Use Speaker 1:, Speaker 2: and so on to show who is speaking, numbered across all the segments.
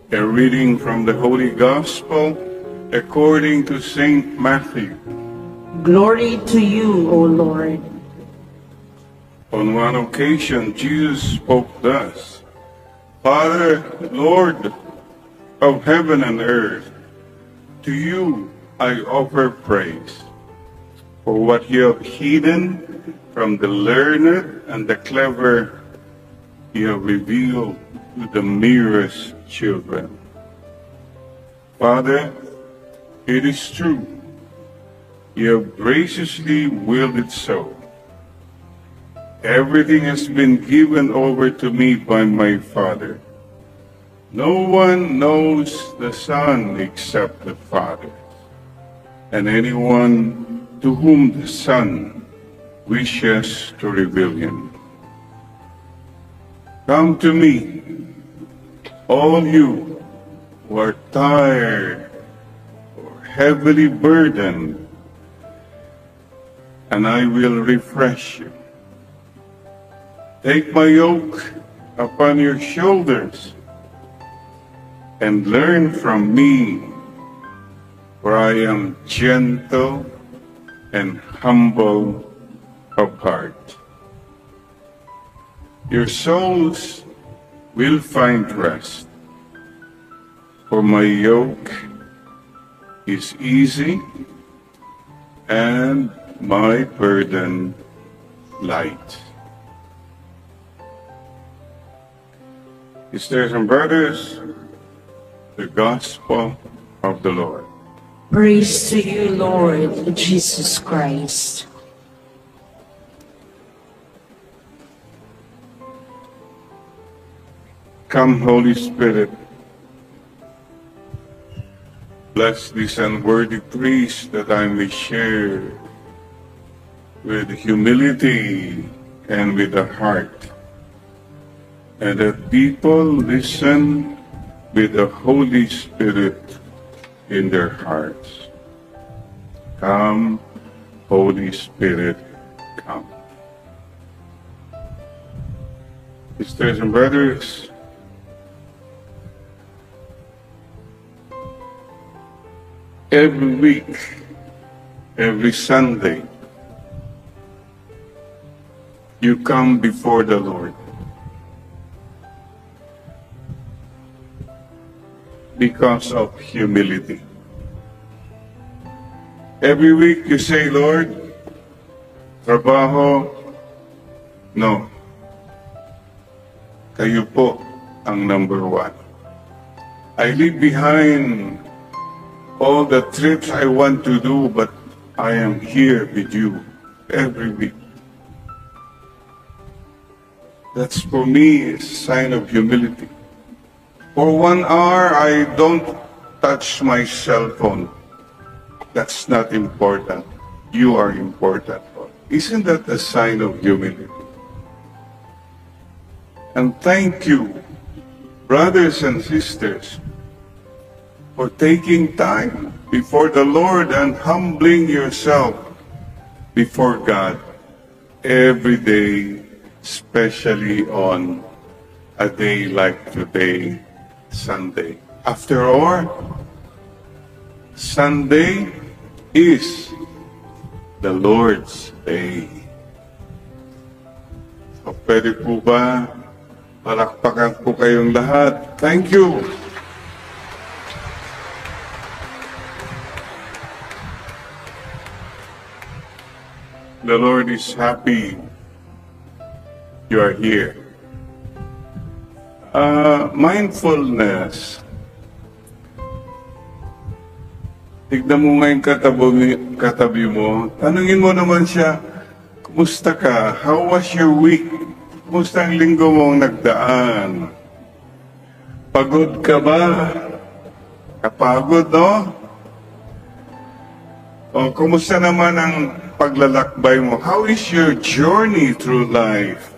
Speaker 1: A reading from the Holy Gospel according to Saint Matthew.
Speaker 2: Glory to you, O Lord.
Speaker 1: On one occasion, Jesus spoke thus, Father, Lord of heaven and earth, to you I offer praise, for what you have hidden from the learned and the clever, you have revealed to the merest children. Father, it is true, you have graciously willed it so. Everything has been given over to me by my Father. No one knows the Son except the Father, and anyone to whom the Son wishes to reveal him. Come to me, all you who are tired or heavily burdened, and I will refresh you. Take my yoke upon your shoulders and learn from me, for I am gentle and humble of heart. Your souls will find rest, for my yoke is easy and my burden light. Sisters and brothers, the Gospel of the Lord.
Speaker 2: Praise to you, Lord Jesus Christ.
Speaker 1: Come, Holy Spirit, bless this unworthy priest that I may share with humility and with a heart, and that people listen with the Holy Spirit in their hearts. Come, Holy Spirit, come. Sisters and brothers, every week, every Sunday, you come before the Lord. Because of humility. Every week you say, Lord, trabaho, no. Kayo po ang number one. I leave behind all the trips I want to do, but I am here with you every week. That's for me a sign of humility. For 1 hour, I don't touch my cell phone. That's not important. You are important. Isn't that a sign of humility? And thank you, brothers and sisters, for taking time before the Lord and humbling yourself before God every day, especially on a day like today, Sunday. After all, Sunday is the Lord's Day. So, pwede po ba palakpakan po kayong lahat? Thank you. The Lord is happy you are here. Mindfulness. Tignan mo nga yung katabi mo. Tanungin mo naman siya, kumusta ka? How was your week? Kumusta ang linggo mong nagdaan? Pagod ka ba? Kapagod, no? O, kumusta naman ang paglalakbay mo? How is your journey through life?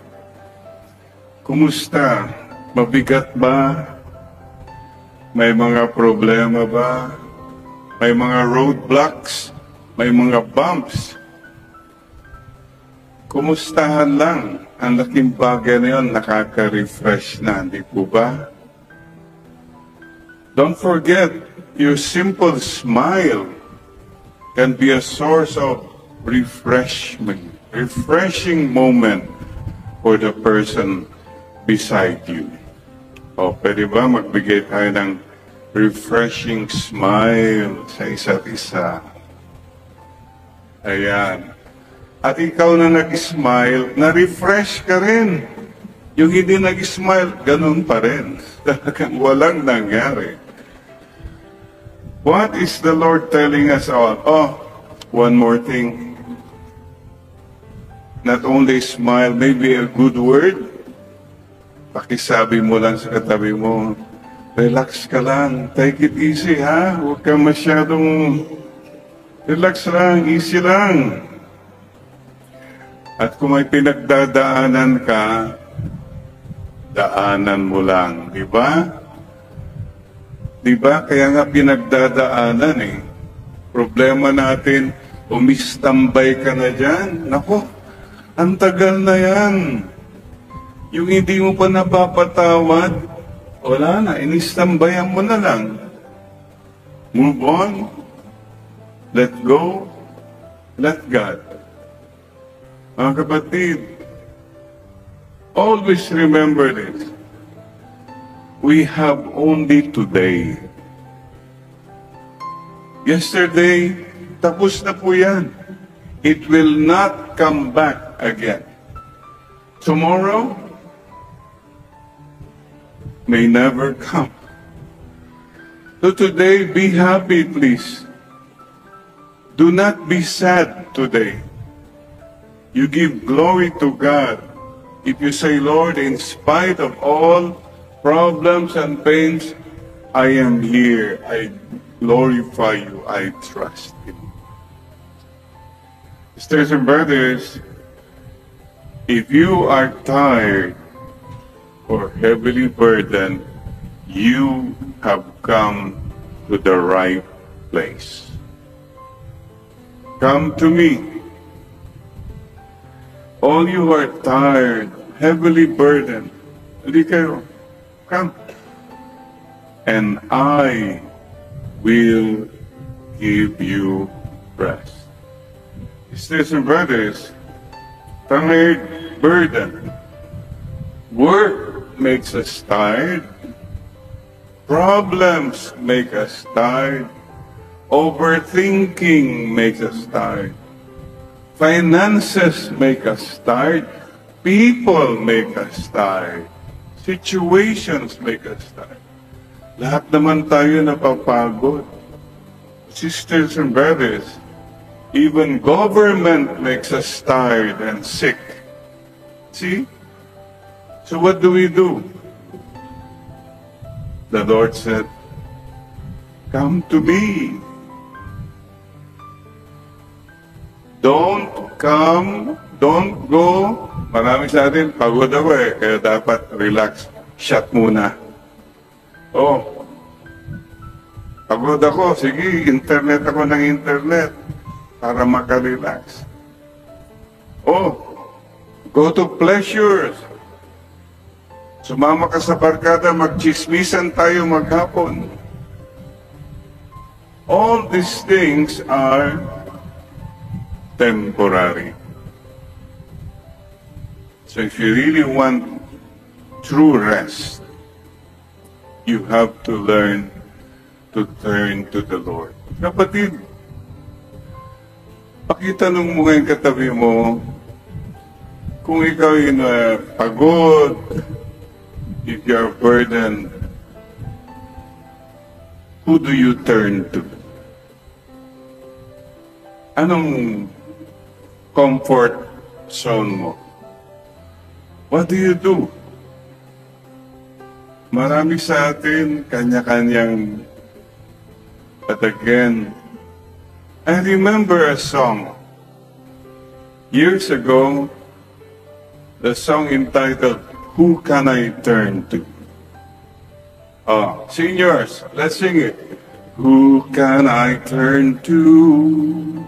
Speaker 1: Kumusta? Mabigat ba? May mga problema ba? May mga roadblocks? May mga bumps? Kumustahan lang? Ang laking bagay na yun, nakaka-refresh na, di po ba? Don't forget, your simple smile can be a source of refreshing moment for the person beside you. O, pwede ba magbigay tayo ng refreshing smile sa isa't isa? Ayan. At ikaw na nag-smile, na-refresh ka rin. Yung hindi nag-smile, ganun pa rin. Talagang walang nangyari. What is the Lord telling us all? Oh, one more thing. Not only smile, maybe a good word. Pakisabi mo lang sa katabi mo, relax ka lang, take it easy ha, huwag ka masyadong relax lang, easy lang. At kung may pinagdadaanan ka, daanan mo lang, di ba? Di ba? Kaya nga pinagdadaanan eh. Problema natin, umistambay ka na dyan. Nako, ang tagal na yan. Yung hindi mo pa napapatawad, wala na, inistambayan mo na lang. Move on, let go, let God. Mga kapatid, always remember this. We have only today. Yesterday, tapos na po yan. It will not come back again. Tomorrow may never come. So today, be happy, please. Do not be sad today. You give glory to God. If you say, Lord, in spite of all problems and pains, I am here. I glorify you. I trust you. Sisters and brothers, if you are tired or heavily burdened, you have come to the right place. Come to me. All you are tired, heavily burdened, hindi kayo, come. And I will give you rest. Sisters and brothers, tired, burdened. Work makes us tired. Problems make us tired. Overthinking makes us tired. Finances make us tired. People make us tired. Situations make us tired. Lahat naman tayo napapagod. Sisters and brothers, even government makes us tired and sick. See? So what do? The Lord said, come to me. Don't go. Marami sa atin, pagod ako eh, kaya dapat relax. Shut muna. Oh, pagod ako, sige, internet ako ng internet para makarelax. Oh, go to pleasures. Sumama ka sa barkada, magchismisan tayo maghapon. All these things are temporary. So if you really want true rest, you have to learn to turn to the Lord. Kapatid, pakitanong mo ngayon katabi mo, kung ikaw ay pagod, if you are burdened, who do you turn to? Anong comfort zone mo? What do you do? Marami sa atin, kanya-kanyang. But again, I remember a song. Years ago, the song entitled, Who Can I Turn To? Oh, seniors, let's sing it. Who can I turn to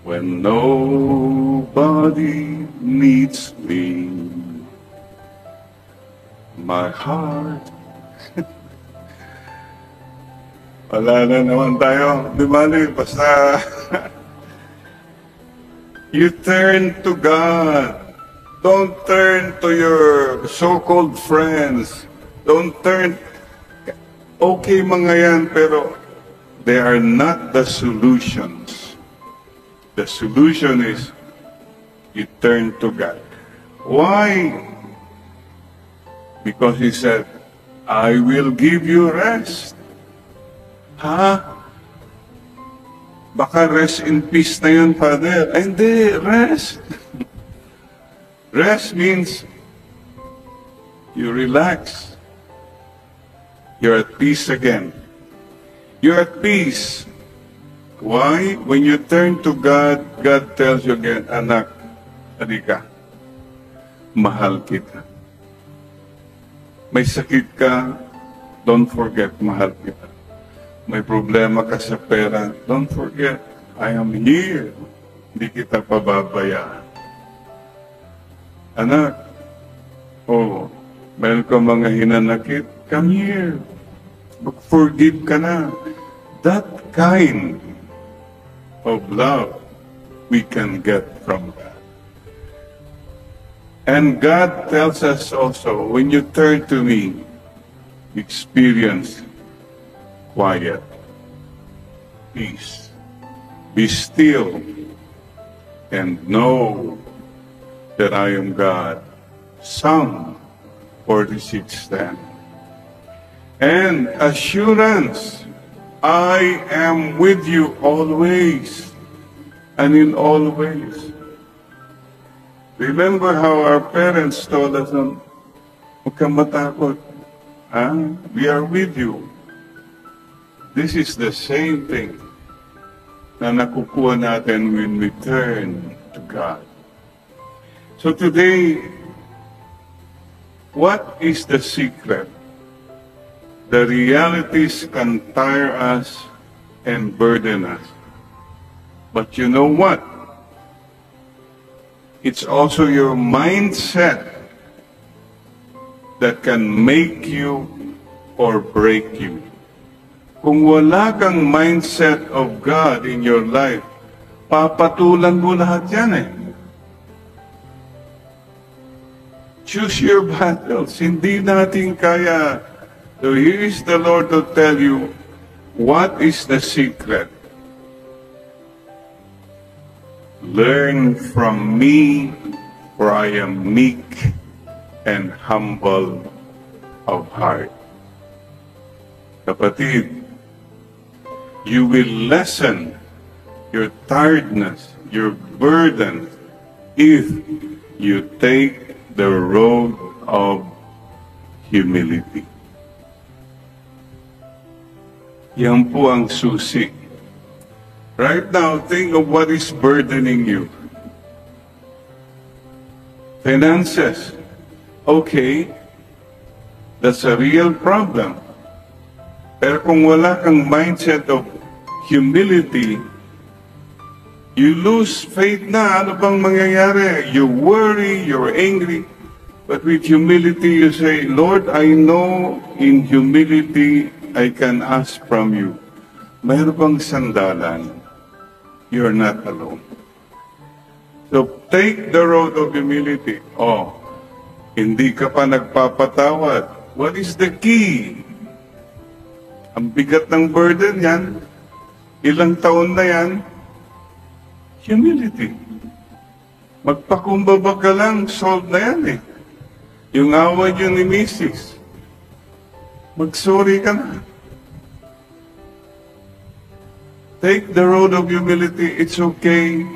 Speaker 1: when nobody needs me? My heart Wala na naman tayo. Di ba? Basta you turn to God. Don't turn to your so-called friends. Don't turn... Okay mga yan, pero they are not the solutions. The solution is you turn to God. Why? Because He said, I will give you rest. Ha? Baka rest in peace na yun, Father. Ay, hindi, rest. Rest means you relax. You're at peace again. You're at peace. Why? When you turn to God, God tells you again, anak, halika, mahal kita. May sakit ka, don't forget, mahal kita. May problema ka sa pera, don't forget, I am here. Hindi kita pababayaan. Anak, meron ka mga hinanakit, come here. Forgive ka na. That kind of love we can get from God. And God tells us also, when you turn to me, experience quiet, peace. Be still and know that I am God. Psalm 46:10. And assurance, I am with you always and in all ways. Remember how our parents told us, huwag kang matakot. We are with you. This is the same thing na nakukuha natin when we turn to God. So today, what is the secret? The realities can tire us and burden us. But you know what? It's also your mindset that can make you or break you. Kung wala kang mindset of God in your life, papatulan mo lahat yan eh. Choose your battles. Hindi natin kaya. So here is the Lord to tell you what is the secret. Learn from me, for I am meek and humble of heart. Kapatid, you will lessen your tiredness, your burden, if you take the road of humility. Yan po ang susi. Right now, think of what is burdening you. Finances. Okay, that's a real problem. Pero kung wala kang mindset of humility, you lose faith na. Ano bang mangyayari? You worry, you're angry. But with humility, you say, Lord, I know in humility I can ask from you. Mayroon bang sandalan? You're not alone. So take the road of humility. Hindi ka pa nagpapatawad. What is the key? Ang bigat ng burden yan. Ilang taon na yan? Humility. Magpakumbaba ka lang, solve na yan eh. Yung away yun ni Mrs. Mag-sorry ka na. Take the road of humility. It's okay.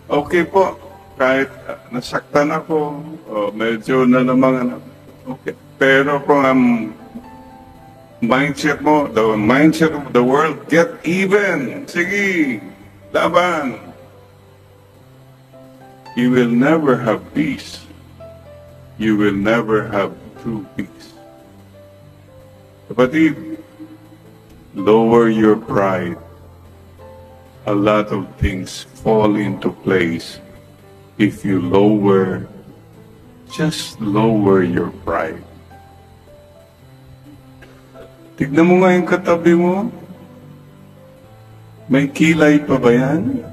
Speaker 1: Okay po. Kahit nasaktan ako, medyo na namang okay. Pero kung ang mindset mo, the mindset of the world, get even. Sige, laban. You will never have peace. You will never have true peace. Kapatid, lower your pride. A lot of things fall into place if you just lower your pride. Tignan mo nga yung katabi mo. May kilay pa ba yan?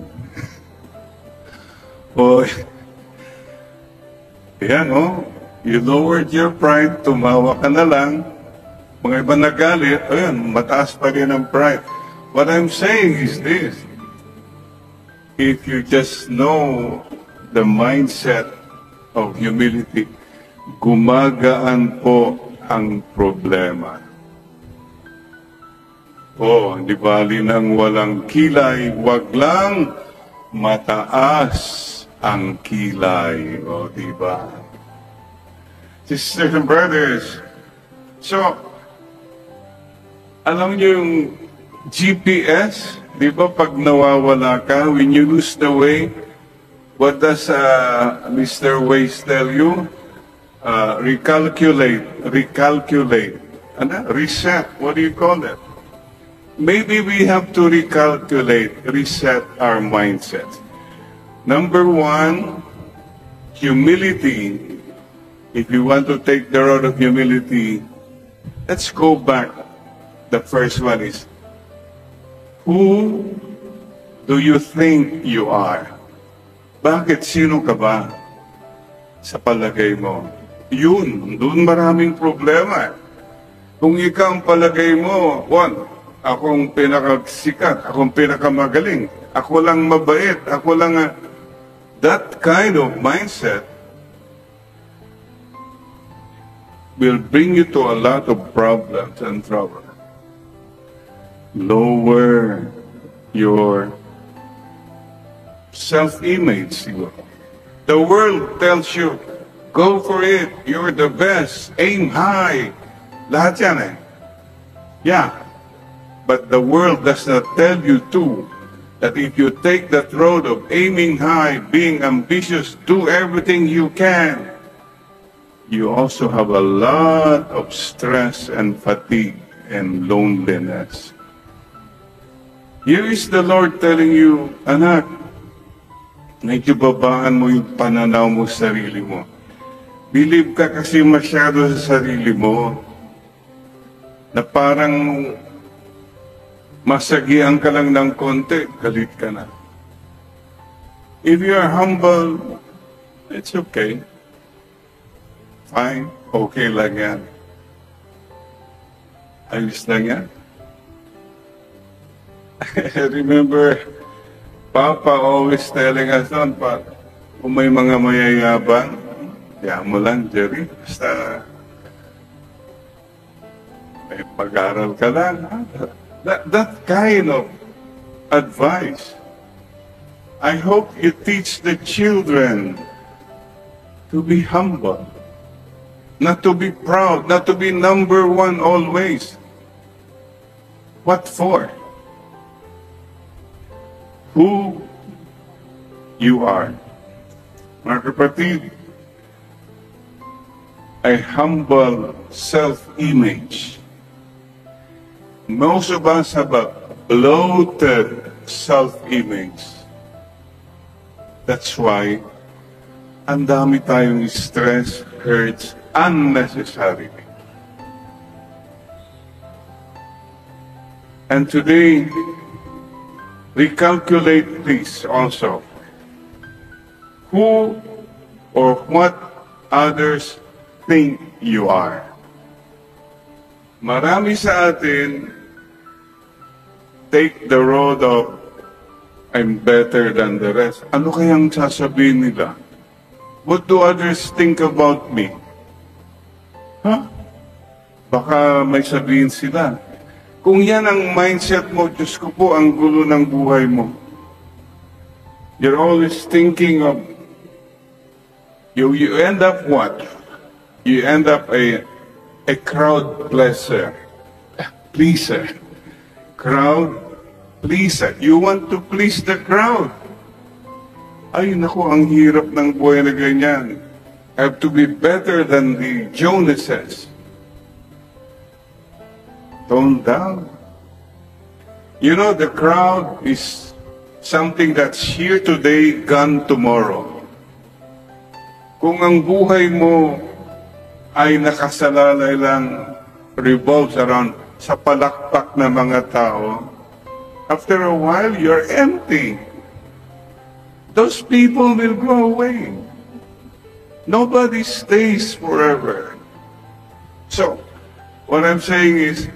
Speaker 1: O, yan o. You lowered your pride, tumawa ka na lang. Mga iba nagalit, ayun, mataas pa rin ang pride. What I'm saying is this. If you just know the mindset of humility, gumagaan po ang problema. Di bali nang walang kilay, wag lang mataas ang kilay. Di ba? Sisters and brothers, so, alam niyo yung GPS, di ba pag nawawala ka, when you lose the way, what does Mr. Waze tell you? Recalculate. Reset. What do you call that? Maybe we have to reset our mindset. Number one, humility. If you want to take the road of humility, let's go back. The first one is, who do you think you are? Bakit? Sino ka ba? Sa palagay mo. Doon maraming problema. Kung ikaw ang palagay mo, akong pinakasikat, akong pinakamagaling, ako lang mabait, ako lang, that kind of mindset will bring you to a lot of problems and trouble. Lower your self-image. The world tells you, go for it, you're the best, aim high. Lahat yan eh. Yeah. But the world does not tell you too, that if you take that road of aiming high, being ambitious, do everything you can, you also have a lot of stress and fatigue and loneliness. Here is the Lord telling you, anak, medyo babaan mo yung pananaw mo sa sarili mo. Believe ka kasi masyado sa sarili mo na parang masagian ka lang ng konti, galit ka na. If you are humble, it's okay. Fine, okay lang yan. Ayos lang yan. I remember Papa always telling us on, kung may mga mayayabang, yan mo lang, Jerry. Basta may pag-aral ka lang. That kind of advice. I hope you teach the children to be humble. Not to be proud, not to be number one always. What for? Who you are. Mga kapatid, a humble self-image. Most of us have a bloated self-image. That's why ang dami tayong stress, hurts, unnecessarily. And today, recalculate please also. Who or what others think you are. Marami sa atin take the road of I'm better than the rest. Ano kayang sasabihin nila? What do others think about me? Baka may sabihin sila. Kung yan ang mindset mo, Diyos ko po, ang gulo ng buhay mo. You're always thinking of, you end up what? You end up a crowd pleaser. Crowd pleaser. You want to please the crowd. Ay, naku, ang hirap ng buhay na ganyan. I have to be better than the Jonases. Tone down. You know, the crowd is something that's here today, gone tomorrow. Kung ang buhay mo ay nakasalalay lang, revolves around sa palakpak ng mga tao, after a while, you're empty. Those people will go away. Nobody stays forever. So, what I'm saying is,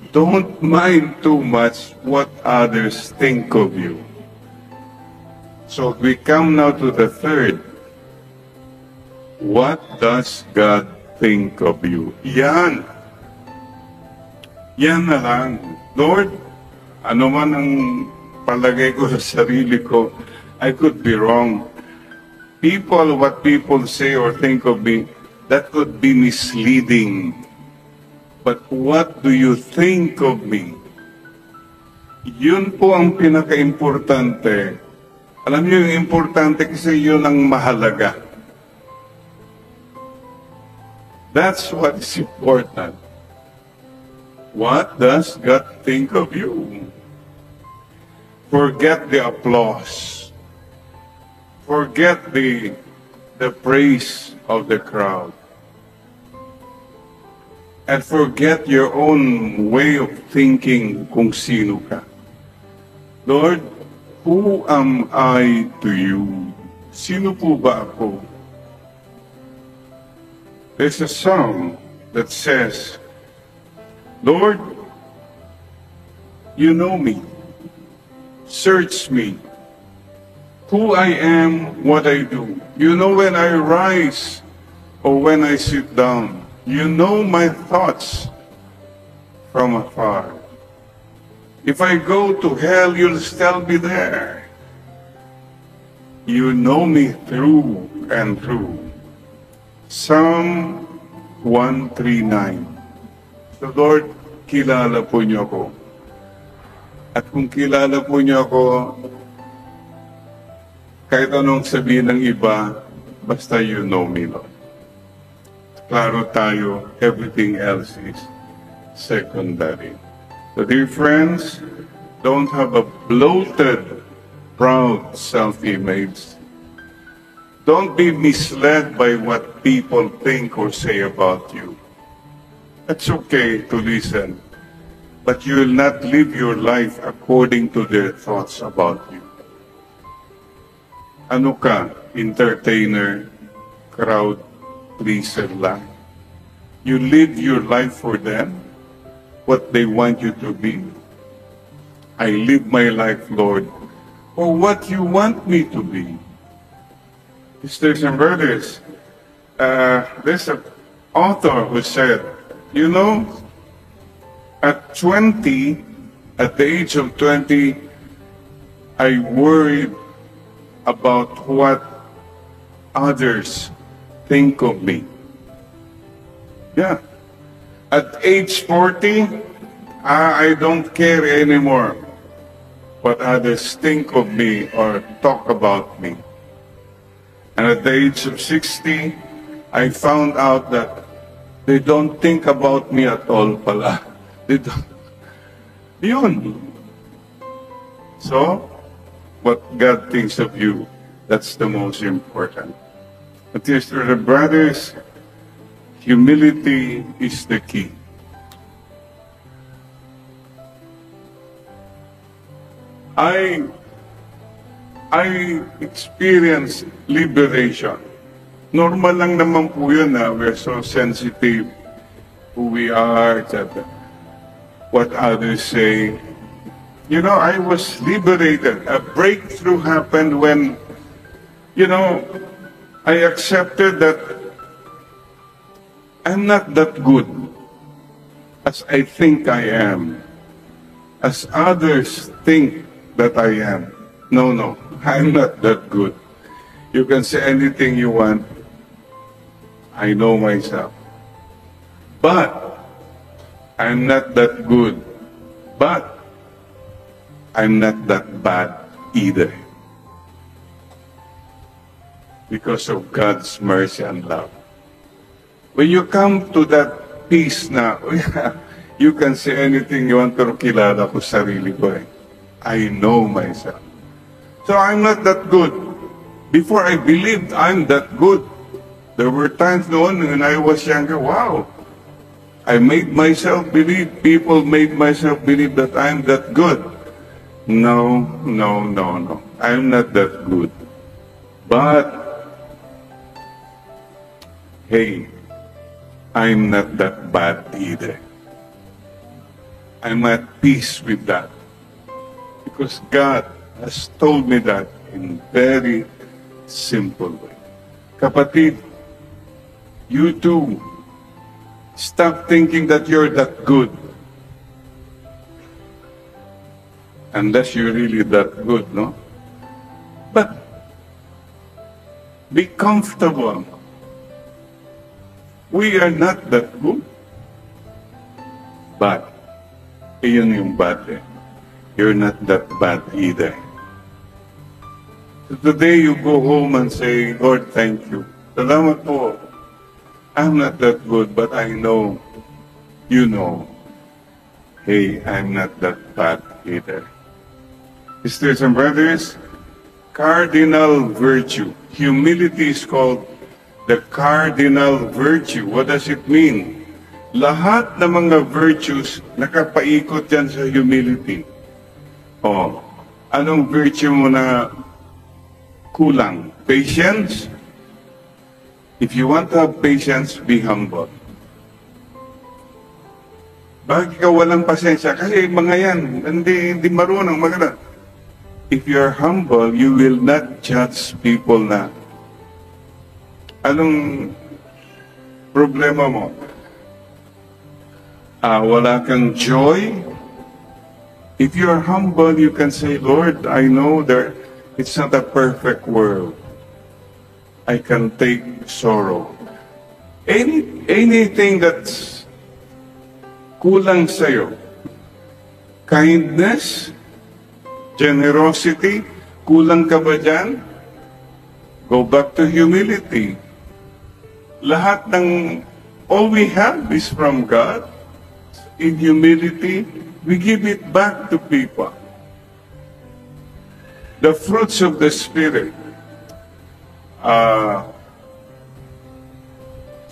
Speaker 1: don't mind too much what others think of you. So we come now to the third. What does God think of you? Yan. Yan na lang. Lord, ano man ang palagay ko sa sarili ko, I could be wrong. What people say or think of me, that could be misleading. But what do you think of me? Yun po ang pinaka-importante. Alam niyo yung importante kasi yun ang mahalaga. That's what is important. What does God think of you? Forget the applause. Forget the praise of the crowd. And forget your own way of thinking kung sino ka. Lord, who am I to you? Sino po ba ako? There's a song that says, Lord, you know me. Search me. Who I am, what I do. You know when I rise or when I sit down. You know my thoughts from afar. If I go to hell, you'll still be there. You know me through and through. Psalm 139. So Lord, kilala po niyo ako. At kung kilala po niyo ako, kahit anong sabihin ng iba, basta you know me, Lord. Klaro tayo, everything else is secondary. So dear friends, don't have a bloated, proud self-image. Don't be misled by what people think or say about you. It's okay to listen, but you will not live your life according to their thoughts about you. Ano ka? Entertainer, crowd pleaser lang. You live your life for them, what they want you to be. I live my life, Lord, for what you want me to be. Sisters and brothers, there's an author who said, you know, at the age of 20, I worried about what others think of me. Yeah. At age 40, I don't care anymore what others think of me or talk about me. And at the age of 60, I found out that they don't think about me at all pala. They don't. Yun. So, what God thinks of you, that's the most important. But yes, the brothers, humility is the key. I experienced liberation. Normal lang naman po yun na we're so sensitive who we are, etc. What others say. You know, I was liberated. A breakthrough happened when, you know, I accepted that I'm not that good as I think I am, as others think that I am. No, I'm not that good. You can say anything you want. I know myself. But I'm not that good. But I'm not that bad either. Because of God's mercy and love. When you come to that peace na, you can say anything you want, pero kilala ko sarili ko eh. I know myself. So I'm not that good. Before I believed I'm that good. There were times noon when I was younger, wow, I made myself believe, people made myself believe that I'm that good. No, no, no, no. I'm not that good. But, hey, I'm not that bad either. I'm at peace with that. Because God has told me that in very simple way. Kapatid, you too, stop thinking that you're that good. Unless you're really that good, no? But be comfortable. We are not that good. But, iyon yung bad eh. You're not that bad either. So today you go home and say, Lord, thank you. Salamat po. I'm not that good, but I know, you know, hey, I'm not that bad either. Sisters and brothers, cardinal virtue. Humility is called the cardinal virtue. What does it mean? Lahat ng mga virtues nakapaikot yan sa humility. Oh, anong virtue mo na kulang? Patience? If you want to have patience, be humble. Bakit ka walang pasensya? Kasi mga yan, hindi marunong magana. If you're humble, you will not judge people na anong problema mo? Wala kang joy? If you are humble, you can say, Lord, I know that it's not a perfect world. I can take sorrow. Anything that's kulang sa'yo, kindness, generosity, kulang ka ba dyan? Go back to humility. Lahat ng, all we have is from God. In humility, we give it back to people. The fruits of the Spirit.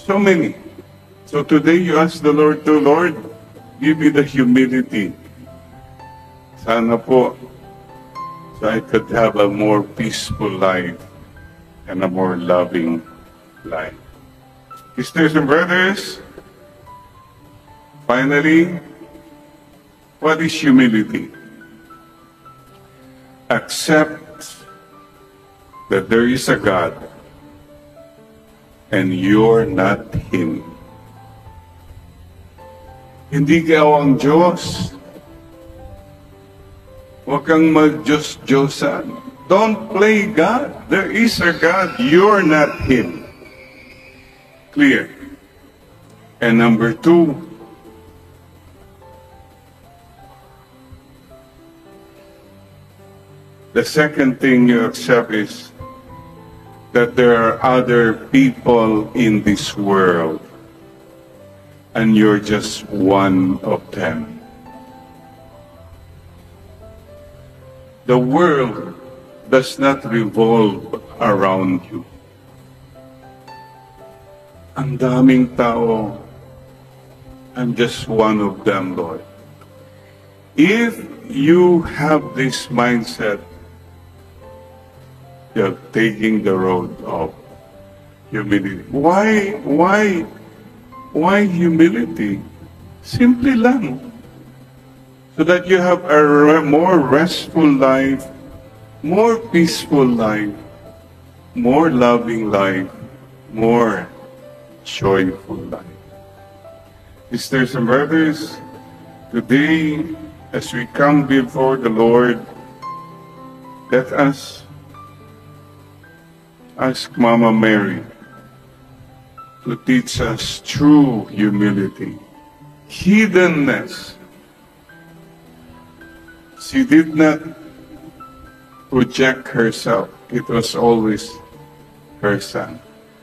Speaker 1: So many. So today you ask the Lord to, Lord, give me the humility. Sana po, so I could have a more peaceful life and a more loving life. Sisters and brothers, finally, what is humility? Accept that there is a God and you're not Him. Hindi ka ang Diyos. Huwag kang mag-Diyos-Diyosan. Don't play God. There is a God. You're not Him. Clear. And number 2, the second thing you accept is that there are other people in this world and you're just one of them. The world does not revolve around you. Ang daming tao, I'm just one of them, Lord. If you have this mindset, you're taking the road of humility. Why humility? Simply lang. So that you have a more restful life, more peaceful life, more loving life, more joyful life. Sisters and brothers, today, as we come before the Lord, let us ask Mama Mary to teach us true humility, hiddenness. She did not project herself. It was always her son.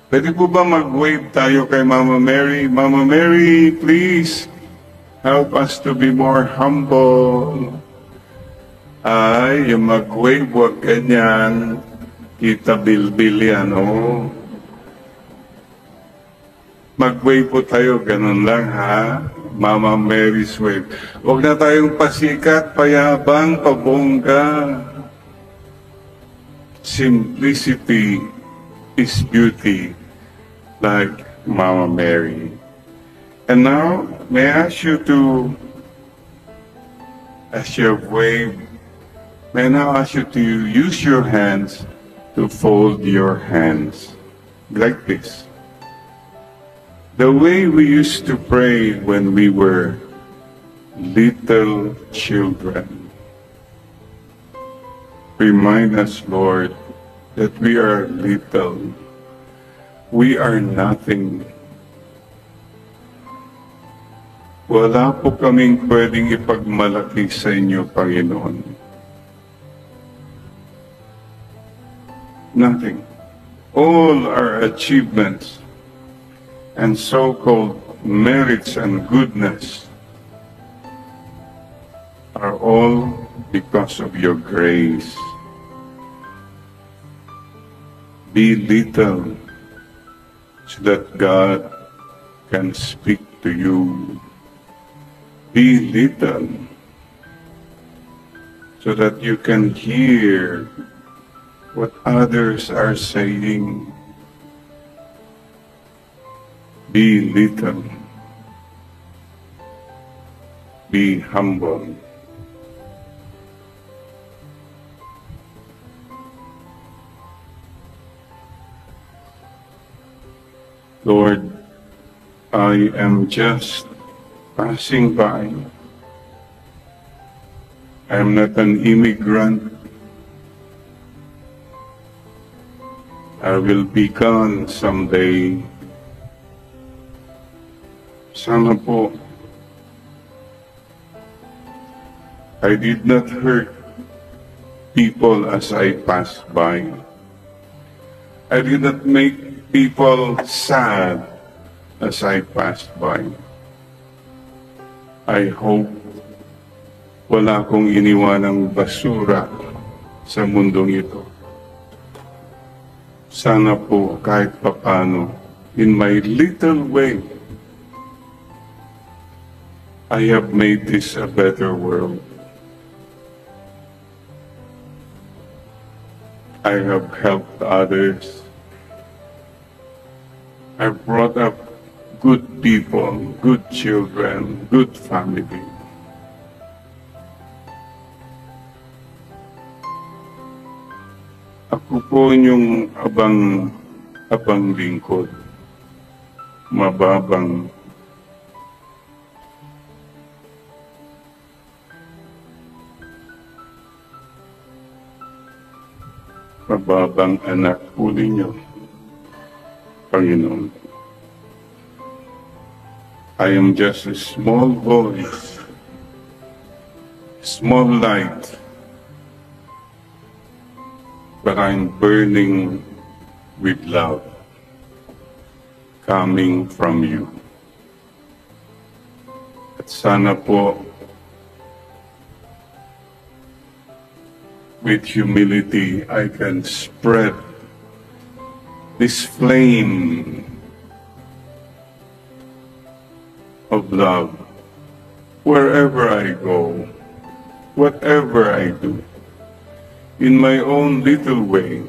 Speaker 1: Pwede po ba mag-wave tayo kay Mama Mary? Mama Mary, please help us to be more humble. Ay, yung mag-wave, wag ganyan. Kita bilbil yan, oh. Mag-wave po tayo, ganun lang ha. Mama Mary's wave. Huwag na tayong pasikat, payabang, pabongga. Simplicity is beauty, like Mama Mary. And now, may I ask you to, as you have waved, may I now ask you to use your hands to fold your hands like this. The way we used to pray when we were little children. Remind us, Lord, that we are little. We are nothing. Wala po kaming pwedeng ipagmalaki sa inyo, Panginoon. Nothing. All our achievements and so-called merits and goodness are all because of your grace. Be little so that God can speak to you. Be little so that you can hear what others are saying. Be little. Be humble. Lord, I am just passing by. I am not an immigrant. I will be gone someday. Sana po, I did not hurt people as I passed by. I did not make people sad as I passed by. I hope wala akong iniwanang basura sa mundong ito. Sana po kahit papano, in my little way, I have made this a better world. I have helped others. I've brought up good people, good children, good family. Ako po inyong abang lingkod, mababang anak po ninyo, Panginoon. I am just a small voice, small light, but I'm burning with love coming from you. At sana po, with humility, I can spread this flame of love wherever I go, whatever I do, in my own little way,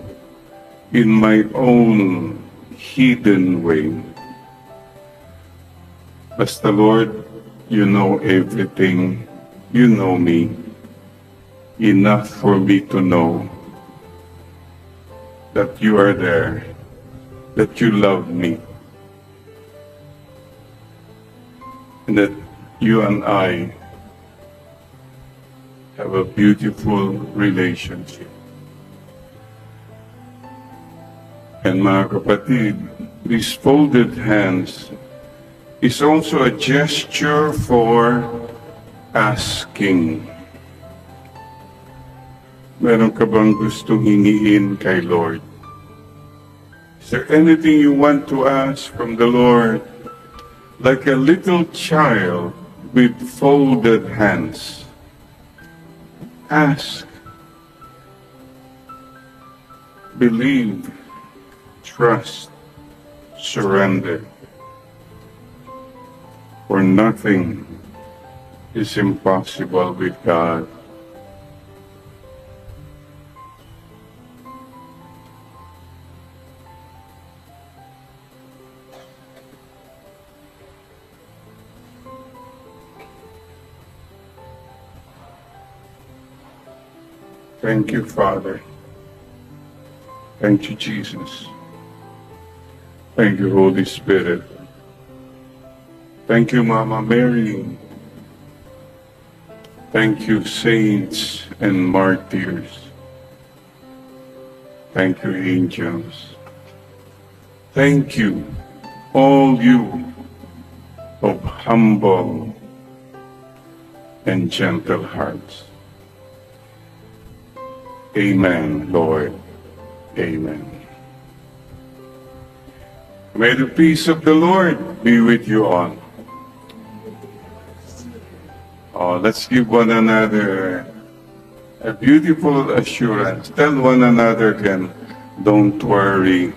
Speaker 1: in my own hidden way. Basta Lord, you know everything, you know me. Enough for me to know that you are there, that you love me, and that you and I have a beautiful relationship. And mga kapatid, these folded hands is also a gesture for asking. Meron ka bang gustong hingiin kay Lord? Is there anything you want to ask from the Lord? Like a little child with folded hands. Ask. Believe. Trust. Surrender. for nothing is impossible with God. Thank you, Father. Thank you, Jesus. Thank you, Holy Spirit. Thank you, Mama Mary. Thank you, saints and martyrs. Thank you, angels. Thank you, all you of humble and gentle hearts. Amen, Lord. Amen. May the peace of the Lord be with you all. Oh, let's give one another a beautiful assurance. Tell one another again, don't worry,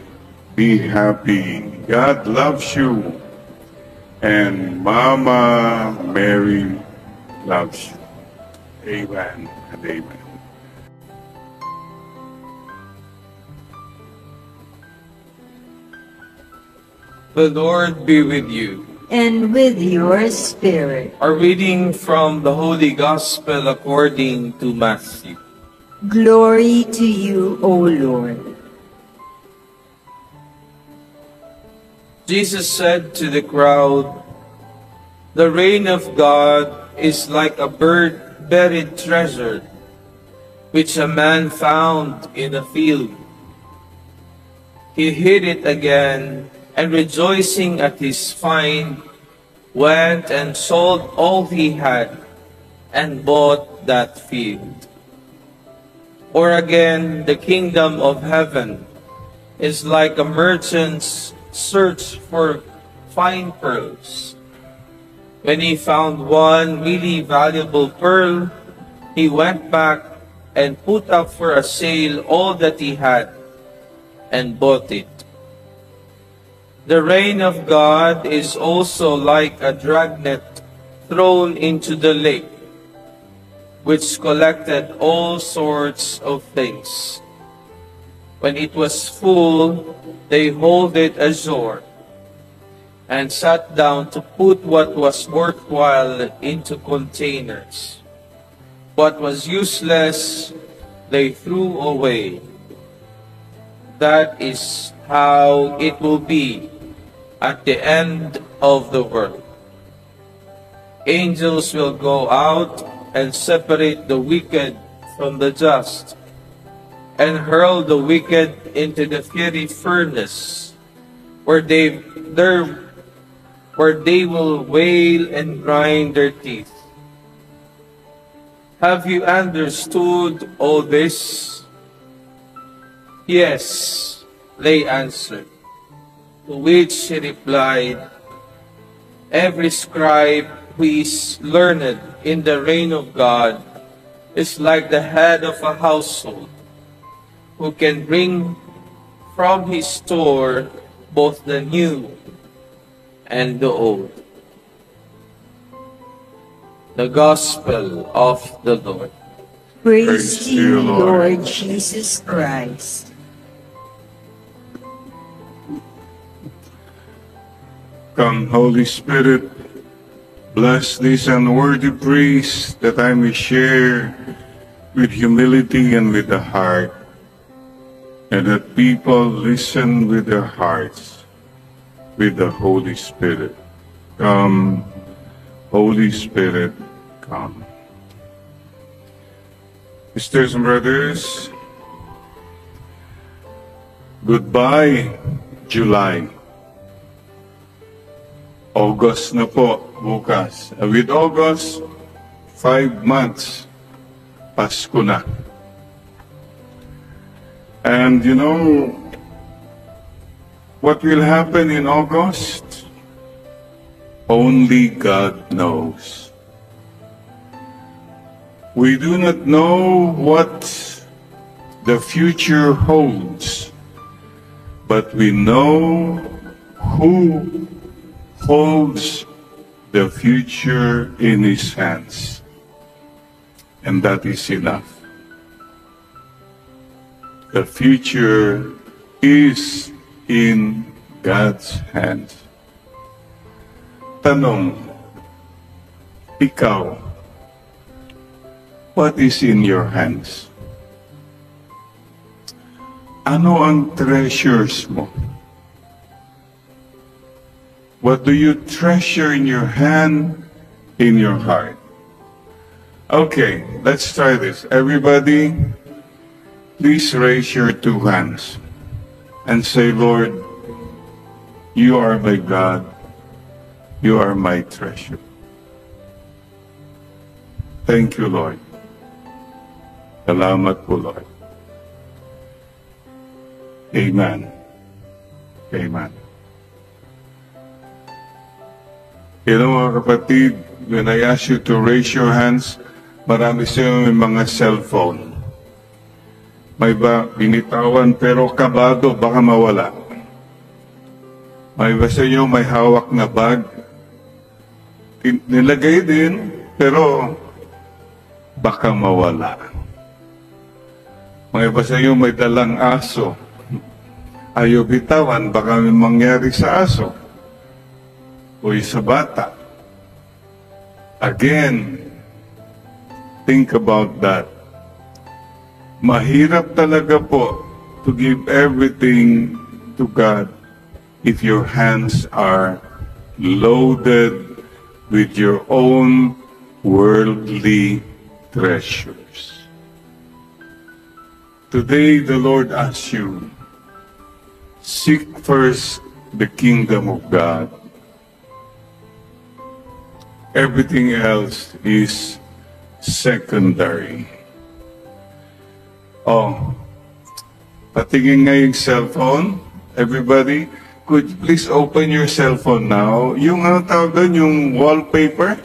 Speaker 1: be happy. God loves you. And Mama Mary loves you. Amen and amen.
Speaker 3: The Lord be with you.
Speaker 2: And with your spirit.
Speaker 3: A reading from the Holy Gospel according to Matthew.
Speaker 2: Glory to you, O Lord.
Speaker 3: Jesus said to the crowd, "The reign of God is like a buried treasure, which a man found in a field. He hid it again, and rejoicing at his find, went and sold all he had, and bought that field." Or again, the kingdom of heaven is like a merchant's search for fine pearls. When he found one really valuable pearl, he went back and put up for a sale all that he had, and bought it. The reign of God is also like a dragnet thrown into the lake, which collected all sorts of things. When it was full, they hauled it ashore, and sat down to put what was worthwhile into containers. What was useless, they threw away. That is how it will be at the end of the world. Angels will go out and separate the wicked from the just, and hurl the wicked into the fiery furnace, where they will wail and grind their teeth. Have you understood all this? Yes, they answered. To which he replied, "Every scribe who is learned in the reign of God is like the head of a household, who can bring from his store both the new and the old." The Gospel of the Lord.
Speaker 2: Praise to you, Lord Jesus Christ.
Speaker 1: Come, Holy Spirit, bless this unworthy priest, that I may share with humility and with the heart, and that people listen with their hearts, with the Holy Spirit. Come, Holy Spirit, come. Sisters and brothers, goodbye, July. August na po, bukas. With August, 5 months, Pasko na. And you know, what will happen in August? Only God knows. We do not know what the future holds, but we know who holds the future in His hands. And that is enough. The future is in God's hands. Tanong, ikaw, what is in your hands? Ano ang treasures mo? What do you treasure in your hand, in your heart? Okay, let's try this. Everybody, please raise your two hands and say, Lord, you are my God. You are my treasure. Thank you, Lord. Salamat po, Lord. Amen. Amen. You know, mga kapatid, when I ask you to raise your hands, marami sa may mga cellphone. May ba binitawan pero kabado, baka mawala. May ba sa inyo may hawak na bag? Nilagay din, pero baka mawala. May ba sa inyo may dalang aso? Ayaw bitawan, baka may mangyari sa aso o sa bata. Again, think about that. Mahirap talaga po to give everything to God if your hands are loaded with your own worldly treasures. Today, the Lord asks you, seek first the kingdom of God. Everything else is secondary. Oh, patingin nga yung cellphone. Everybody, could you please open your cellphone now? Yung ano tawag doon, yung wallpaper?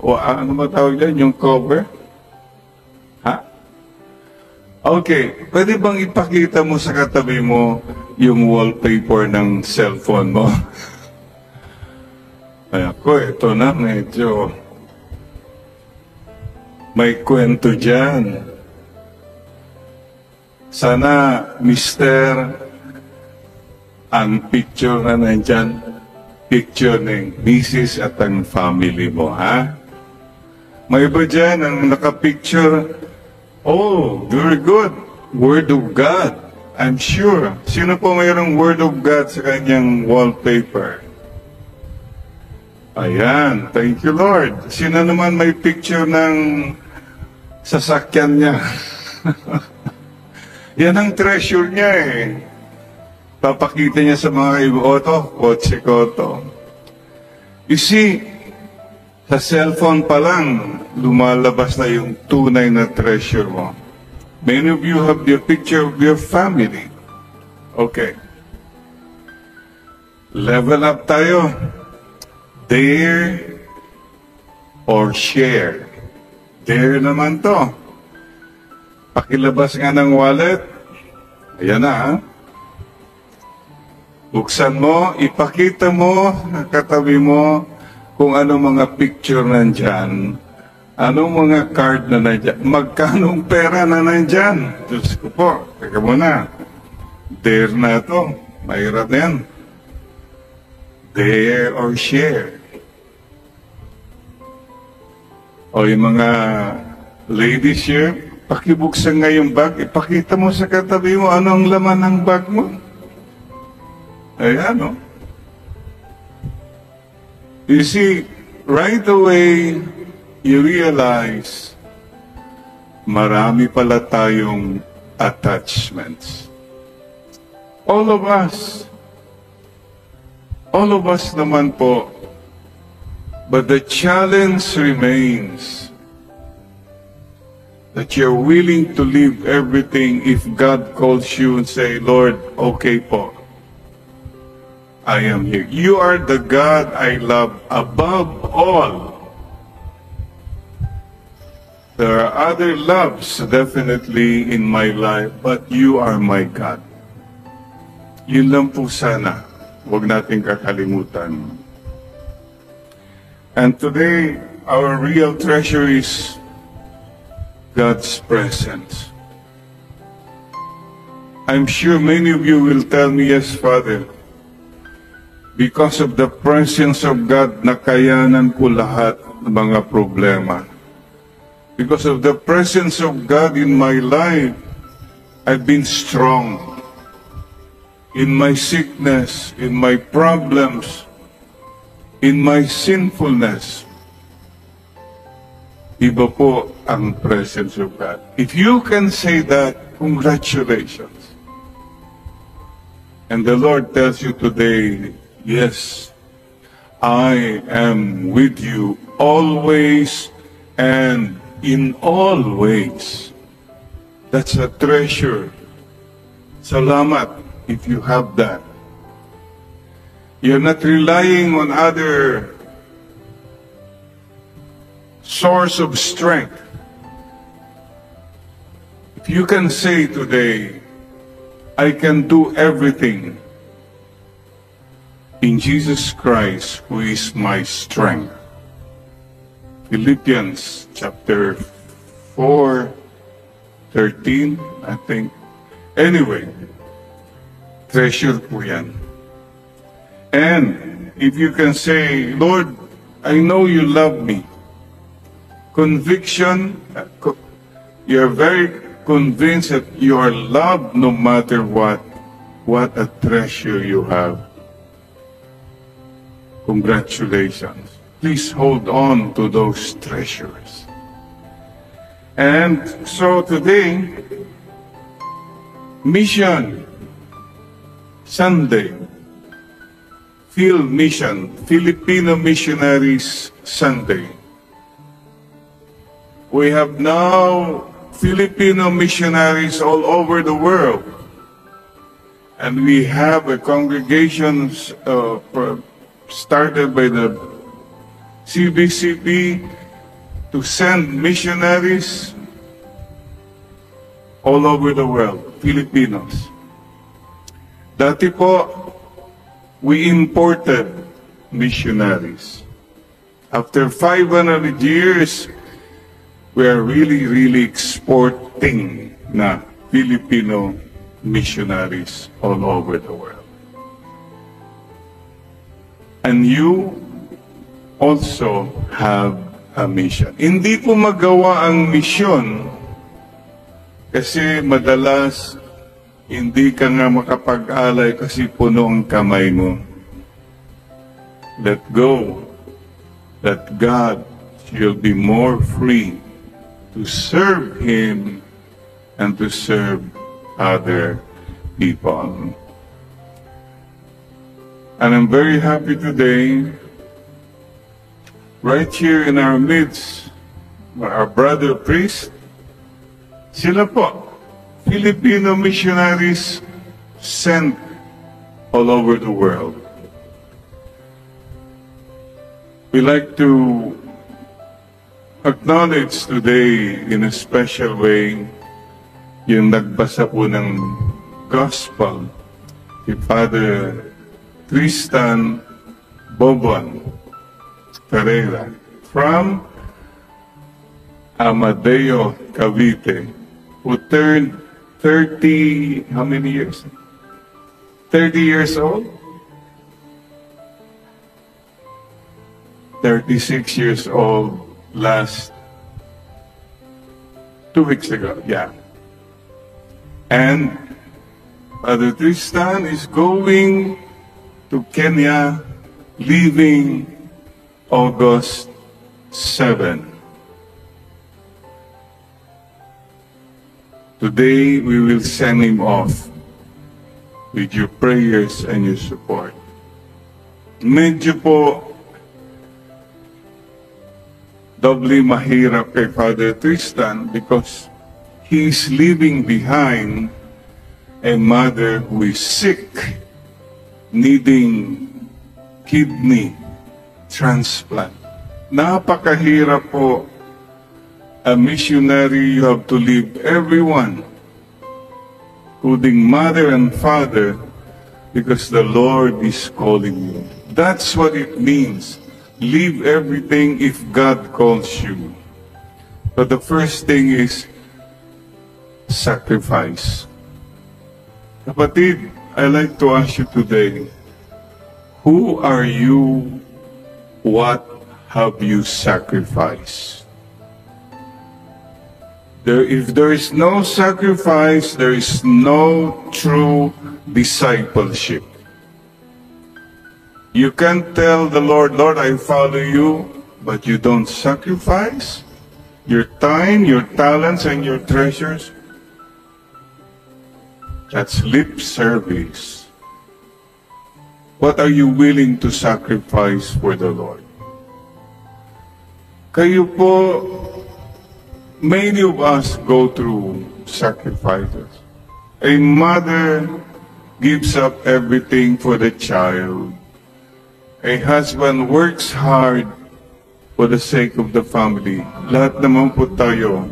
Speaker 1: O ano matawag doon, yung cover? Ha? Okay, pwede bang ipakita mo sa katabi mo yung wallpaper ng cellphone mo? Ay ako, ito na, medyo may kwento dyan. Sana, mister, ang picture na nandyan, picture ng misis at ang family mo, ha? May iba dyan ang nakapicture, oh, very good, Word of God, I'm sure. Sino po mayroong Word of God sa kanyang wallpaper? Ayan, thank you, Lord. Sino naman may picture ng sasakyan niya? Yan ang treasure niya eh. Papakita niya sa mga iboto, kotse ko to. You see, sa cellphone pa lang, lumalabas na yung tunay na treasure mo. Many of you have the picture of your family. Okay. Level up tayo. Dare or share. Dare naman to. Pakilabas nga ng wallet. Ayan na, ha? Buksan mo, ipakita mo, katabi mo, kung ano mga picture nandyan, anong mga card na nandyan, magkanong pera na nandyan. Diyos ko po, teka muna. Dare na to. Mahirap na yan. Dare or share. O yung mga ladies here, pakibuksan nga yung bag, ipakita mo sa katabi mo anong laman ng bag mo. Ayan, no? You see, right away, you realize, marami pala tayong attachments. All of us naman po. But the challenge remains that you're willing to leave everything if God calls you and say, Lord, okay po, I am here. You are the God I love above all. There are other loves definitely in my life, but you are my God. Yun lang po sana. Huwag natin kakalimutan. And today, our real treasure is God's presence. I'm sure many of you will tell me, yes, Father, because of the presence of God, nakayanan ko lahat ng mga problema. Because of the presence of God in my life, I've been strong. In my sickness, in my problems, in my sinfulness. Iba po ang presence of God. If you can say that, congratulations. And the Lord tells you today, yes, I am with you always and in all ways. That's a treasure. Salamat if you have that. You're not relying on other source of strength. If you can say today, I can do everything in Jesus Christ, who is my strength. Philippians chapter 4:13, I think. Anyway, treasure po yan. And if you can say, Lord, I know you love me. Conviction, you're very convinced that you are loved no matter what. What a treasure you have. Congratulations. Please hold on to those treasures. And so today, Mission Sunday, Field Mission, Filipino Missionaries Sunday. We have now Filipino missionaries all over the world. And we have a congregation started by the CBCP to send missionaries all over the world, Filipinos. Dati po, we imported missionaries. After 500 years, we are really exporting na Filipino missionaries all over the world. And you also have a mission. Hindi po magawa ang misyon kasi madalas hindi ka nga makapag-alay kasi puno ang kamay mo. Let go. That God will be more free to serve Him and to serve other people. And I'm very happy today, right here in our midst, our brother priest, sila po, Filipino missionaries sent all over the world. We like to acknowledge today in a special way yung nagbasa po ng gospel, si Father Tristan Bobon Ferreira from Amadeo, Cavite, who turned 30, how many years? 30 years old? 36 years old last 2 weeks ago, yeah. And Father Tristan is going to Kenya, leaving August 7. Today, we will send him off with your prayers and your support. Medyo po doubly mahirap kay Father Tristan because he is leaving behind a mother who is sick, needing kidney transplant. Napakahirap po. A missionary, you have to leave everyone, including mother and father, because the Lord is calling you. That's what it means leave everything if God calls you. But the first thing is sacrifice. Kapatid, I'd like to ask you today, who are you? What have you sacrificed? If there is no sacrifice, there is no true discipleship. You can't tell the Lord, Lord, I follow you, but you don't sacrifice your time, your talents, and your treasures. That's lip service. What are you willing to sacrifice for the Lord? Kayo po, many of us go through sacrifices. A mother gives up everything for the child. A husband works hard for the sake of the family. Lahat naman po tayo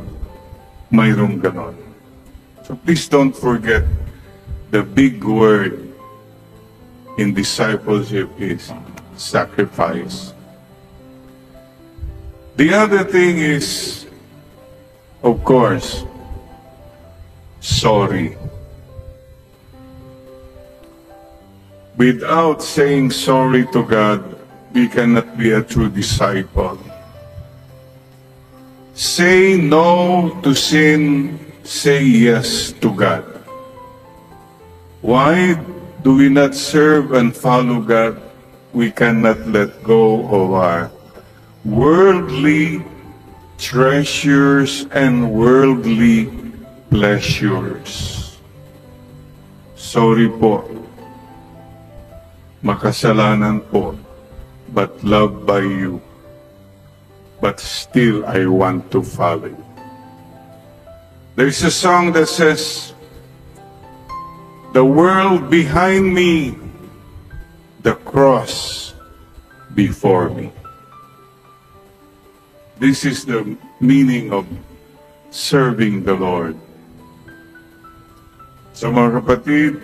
Speaker 1: mayroong ganon. So please don't forget the big word in discipleship is sacrifice. The other thing is, of course, sorry. Without saying sorry to God, we cannot be a true disciple. Say no to sin, say yes to God. Why do we not serve and follow God? We cannot let go of our worldly treasures and worldly pleasures. Sorry po. Makasalanan po, but loved by you. But still, I want to follow you. There's a song that says, the world behind me, the cross before me. This is the meaning of serving the Lord. So mga kapatid,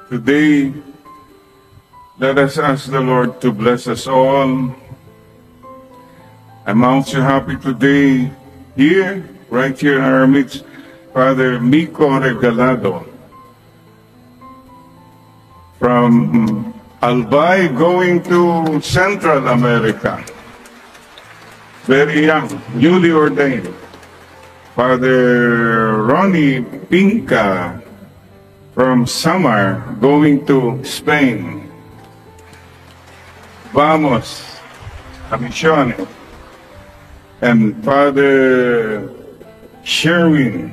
Speaker 1: today, let us ask the Lord to bless us all. I'm also happy today, right here in our midst, Father Miko Regalado from Albay going to Central America. Very young, newly ordained. Father Ronnie Pinca from Samar going to Spain. Vamos a Misiones. And Father Sherwin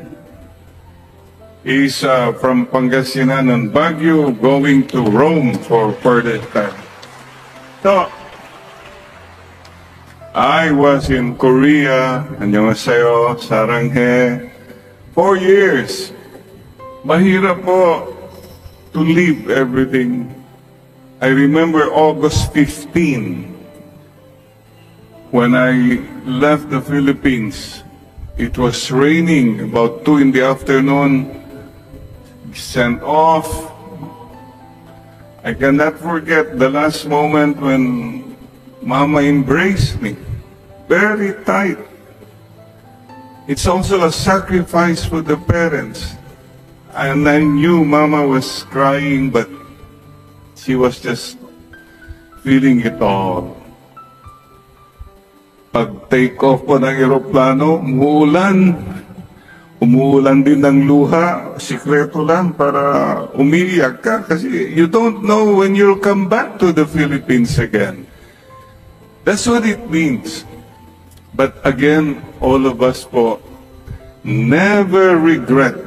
Speaker 1: is from Pangasinan and Baguio going to Rome for further time. So, I was in Korea, 안녕하세요, 사랑해, 4 years. Mahirap po to leave everything. I remember August 15, when I left the Philippines. It was raining, about 2 in the afternoon, sent off. I cannot forget the last moment when Mama embraced me, very tight. It's also a sacrifice for the parents. And I knew Mama was crying, but she was just feeling it all. Pag take off po ng aeroplano, umuulan din ng luha, sikreto lang para umiiyak ka kasi you don't know when you'll come back to the Philippines again. That's what it means. But again, all of us po, never regret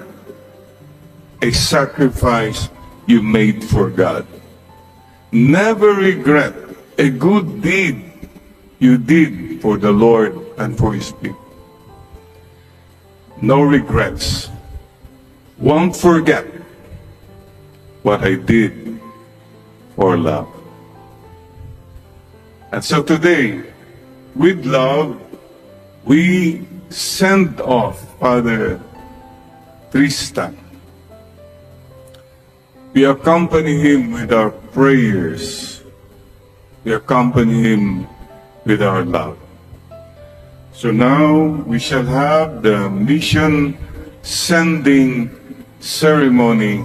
Speaker 1: a sacrifice you made for God. Never regret a good deed you did for the Lord and for His people. No regrets. Won't forget what I did for love. And so today, with love, we send off Father Tristan. We accompany him with our prayers. We accompany him with our love. So now we shall have the mission sending ceremony,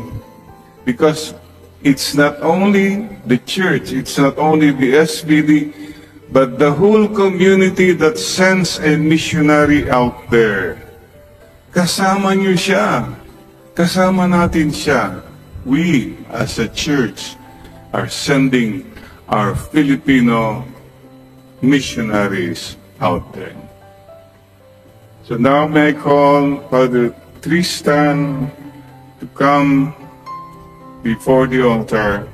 Speaker 1: because it's not only the church, it's not only the SVD, but the whole community that sends a missionary out there. Kasama niyo siya. Kasama natin siya. We, as a church, are sending our Filipino missionaries out there. So now may I call Father Tristan to come before the altar.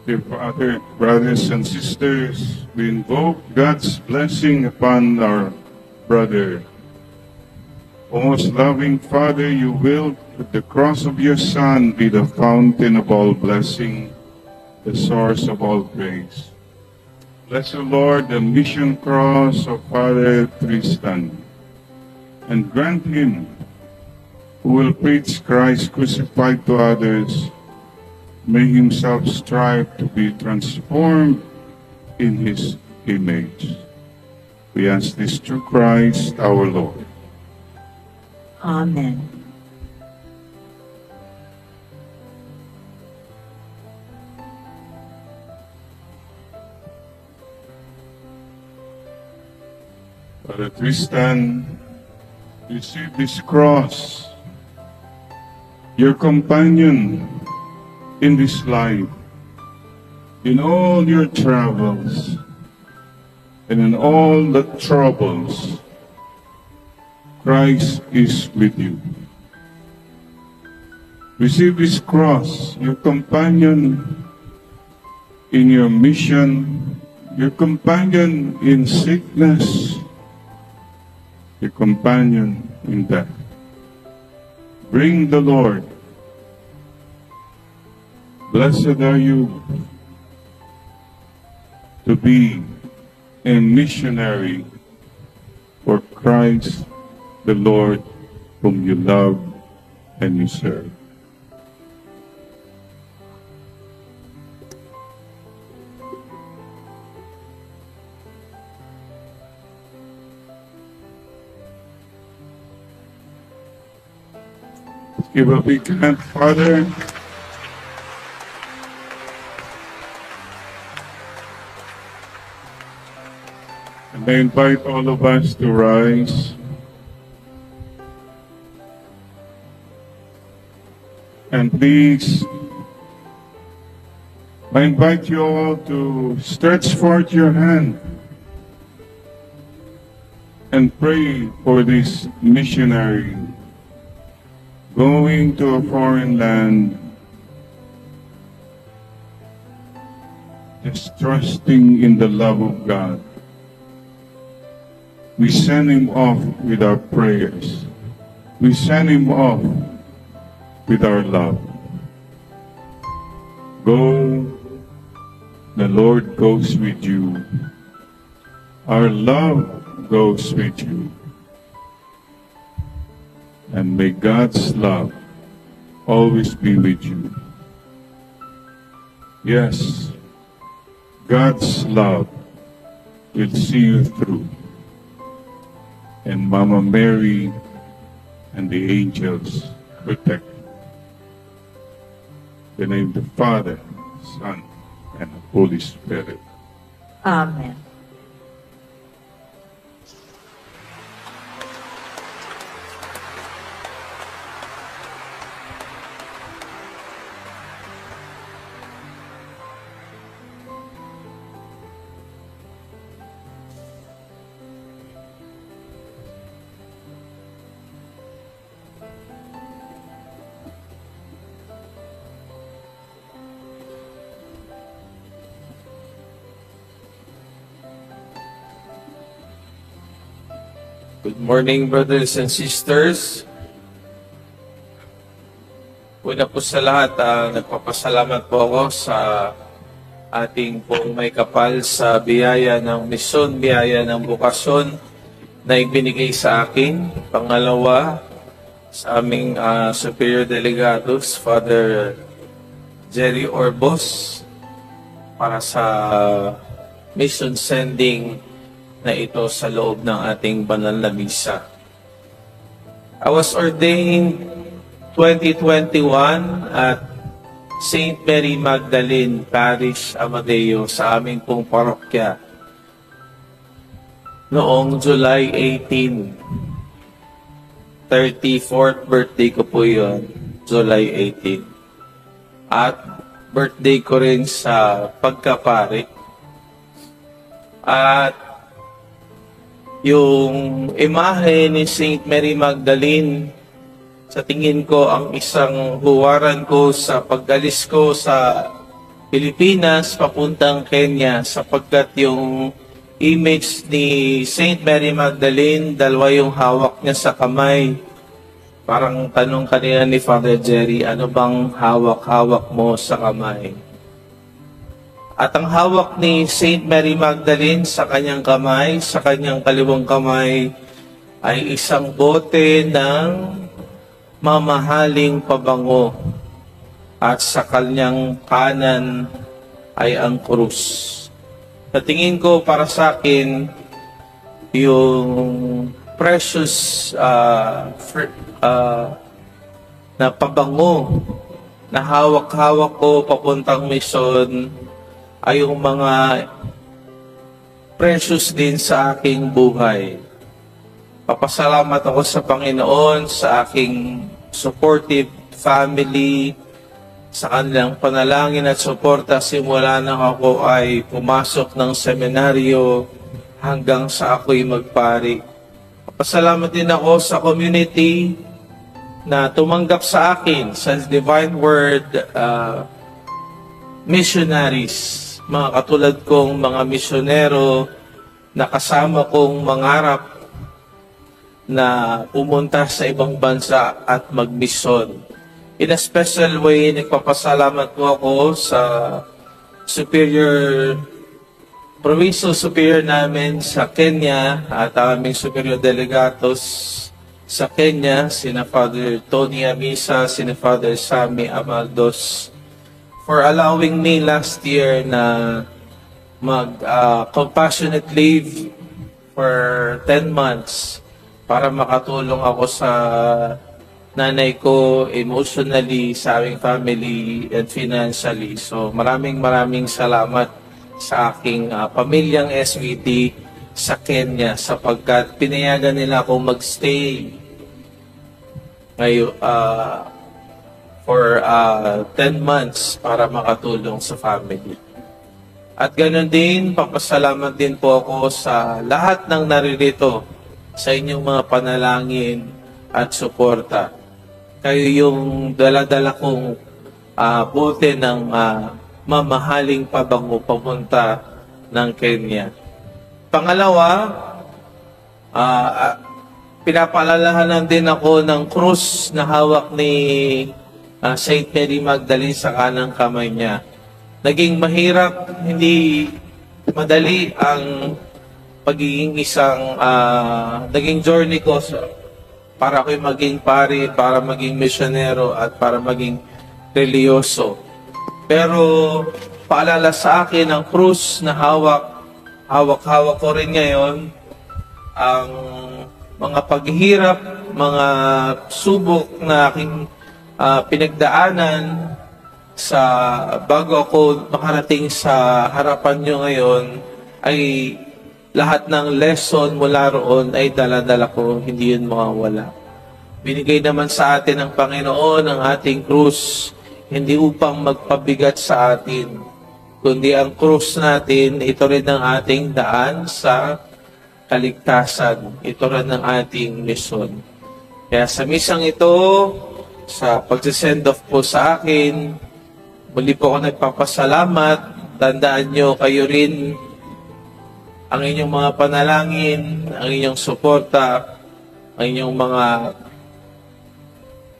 Speaker 1: Dear Father, brothers and sisters, we invoke God's blessing upon our brother. O most loving Father, you will, that the cross of your Son be the fountain of all blessing, the source of all praise. Bless, O Lord, the mission cross of Father Tristan, and grant him, who will preach Christ crucified to others, may himself strive to be transformed in his image. We ask this through Christ our Lord.
Speaker 2: Amen.
Speaker 1: Father Tristan, receive this cross, your companion in this life, in all your travels, and in all the troubles. Christ is with you. Receive this cross, your companion in your mission, your companion in sickness, your companion in death. Bring the Lord. Blessed are you to be a missionary for Christ the Lord, whom you love and you serve. Let's give a big hand, Father. And I invite all of us to rise. And please, I invite you all to stretch forth your hand and pray for this missionary going to a foreign land, just trusting in the love of God. We send him off with our prayers. We send him off with our love. Go, the Lord goes with you. Our love goes with you. And may God's love always be with you. Yes, God's love will see you through. And Mama Mary and the angels protect you. In the name of the Father, Son, and the Holy Spirit.
Speaker 2: Amen.
Speaker 3: Good morning, brothers and sisters. Una po sa lahat, nagpapasalamat po ako sa ating pong may kapal sa biyaya ng misyon, biyaya ng bukasyon na ibinigay sa akin. Pangalawa, sa aming superior delegados, Father Jerry Orbos, para sa mission sending na ito sa loob ng ating banal na misa. I was ordained 2021 at St. Mary Magdalene Parish, Amadeo, sa aming pong parokya noong July 18. 34th birthday ko po yun, July 18. At birthday ko rin sa pagkapari. At yung imahe ni St. Mary Magdalene, sa tingin ko ang isang huwaran ko sa pag-alis ko sa Pilipinas papuntang Kenya, sapagkat yung image ni St. Mary Magdalene, dalawa yung hawak niya sa kamay. Parang tanong kanina ni Father Jerry, ano bang hawak-hawak mo sa kamay? At ang hawak ni St. Mary Magdalene sa kanyang kamay, sa kanyang kaliwang kamay, ay isang bote ng mamahaling pabango. At sa kanyang kanan ay ang krus. Sa tingin ko, para sa akin, yung precious na pabango na hawak-hawak ko papuntang misyon ay yung mga precious din sa aking buhay. Papasalamat ako sa Panginoon, sa aking supportive family, sa kanilang panalangin at suporta simula nang ako ay pumasok ng seminaryo hanggang sa ako'y magpari. Papasalamat din ako sa community na tumanggap sa akin sa Divine Word missionaries. Mga katulad kong mga misyonero na kasama kong mangarap na pumunta sa ibang bansa at magmisyon. In a special way, nagpapasalamat po ako sa Provincial Superior namin sa Kenya at aming Superior Delegatos sa Kenya, sina Father Tony Amisa, sina Father Sammy Amaldos, for allowing me last year na mag-compassionate leave for 10 months para makatulong ako sa nanay ko emotionally, sa aming family, and financially. So maraming salamat sa aking pamilyang SVT sa Kenya sapagkat pinayagan nila akong magstay ngayon for 10 months para makatulong sa family. At ganoon din, papasalamat din po ako sa lahat ng naririto sa inyong mga panalangin at suporta. Kayo yung dala-dala kong bote ng mamahaling pabango papunta ng Kenya. Pangalawa, pinapaalalahanan din ako ng krus na hawak ni St. Mary Magdalene sa kanang kamay niya. Naging mahirap, hindi madali ang pagiging isang naging journey ko para ako'y maging pari, para maging misyonero at para maging religyoso. Pero paalala sa akin ang krus na hawak ko rin ngayon, ang mga paghihirap, mga subok na aking pinagdaanan sa bago ako makarating sa harapan nyo ngayon, ay lahat ng lesson mula roon ay dala-dala ko, hindi yun mawawala. Binigay naman sa atin ng Panginoon ang ating krus, hindi upang magpabigat sa atin, kundi ang krus natin, ito rin ang ating daan sa kaligtasan. Ito rin ang ating misyon. Kaya sa misang ito, sa pagsisend off po sa akin, muli po ako nagpapasalamat. Tandaan nyo kayo rin ang inyong mga panalangin, ang inyong suporta, ang inyong mga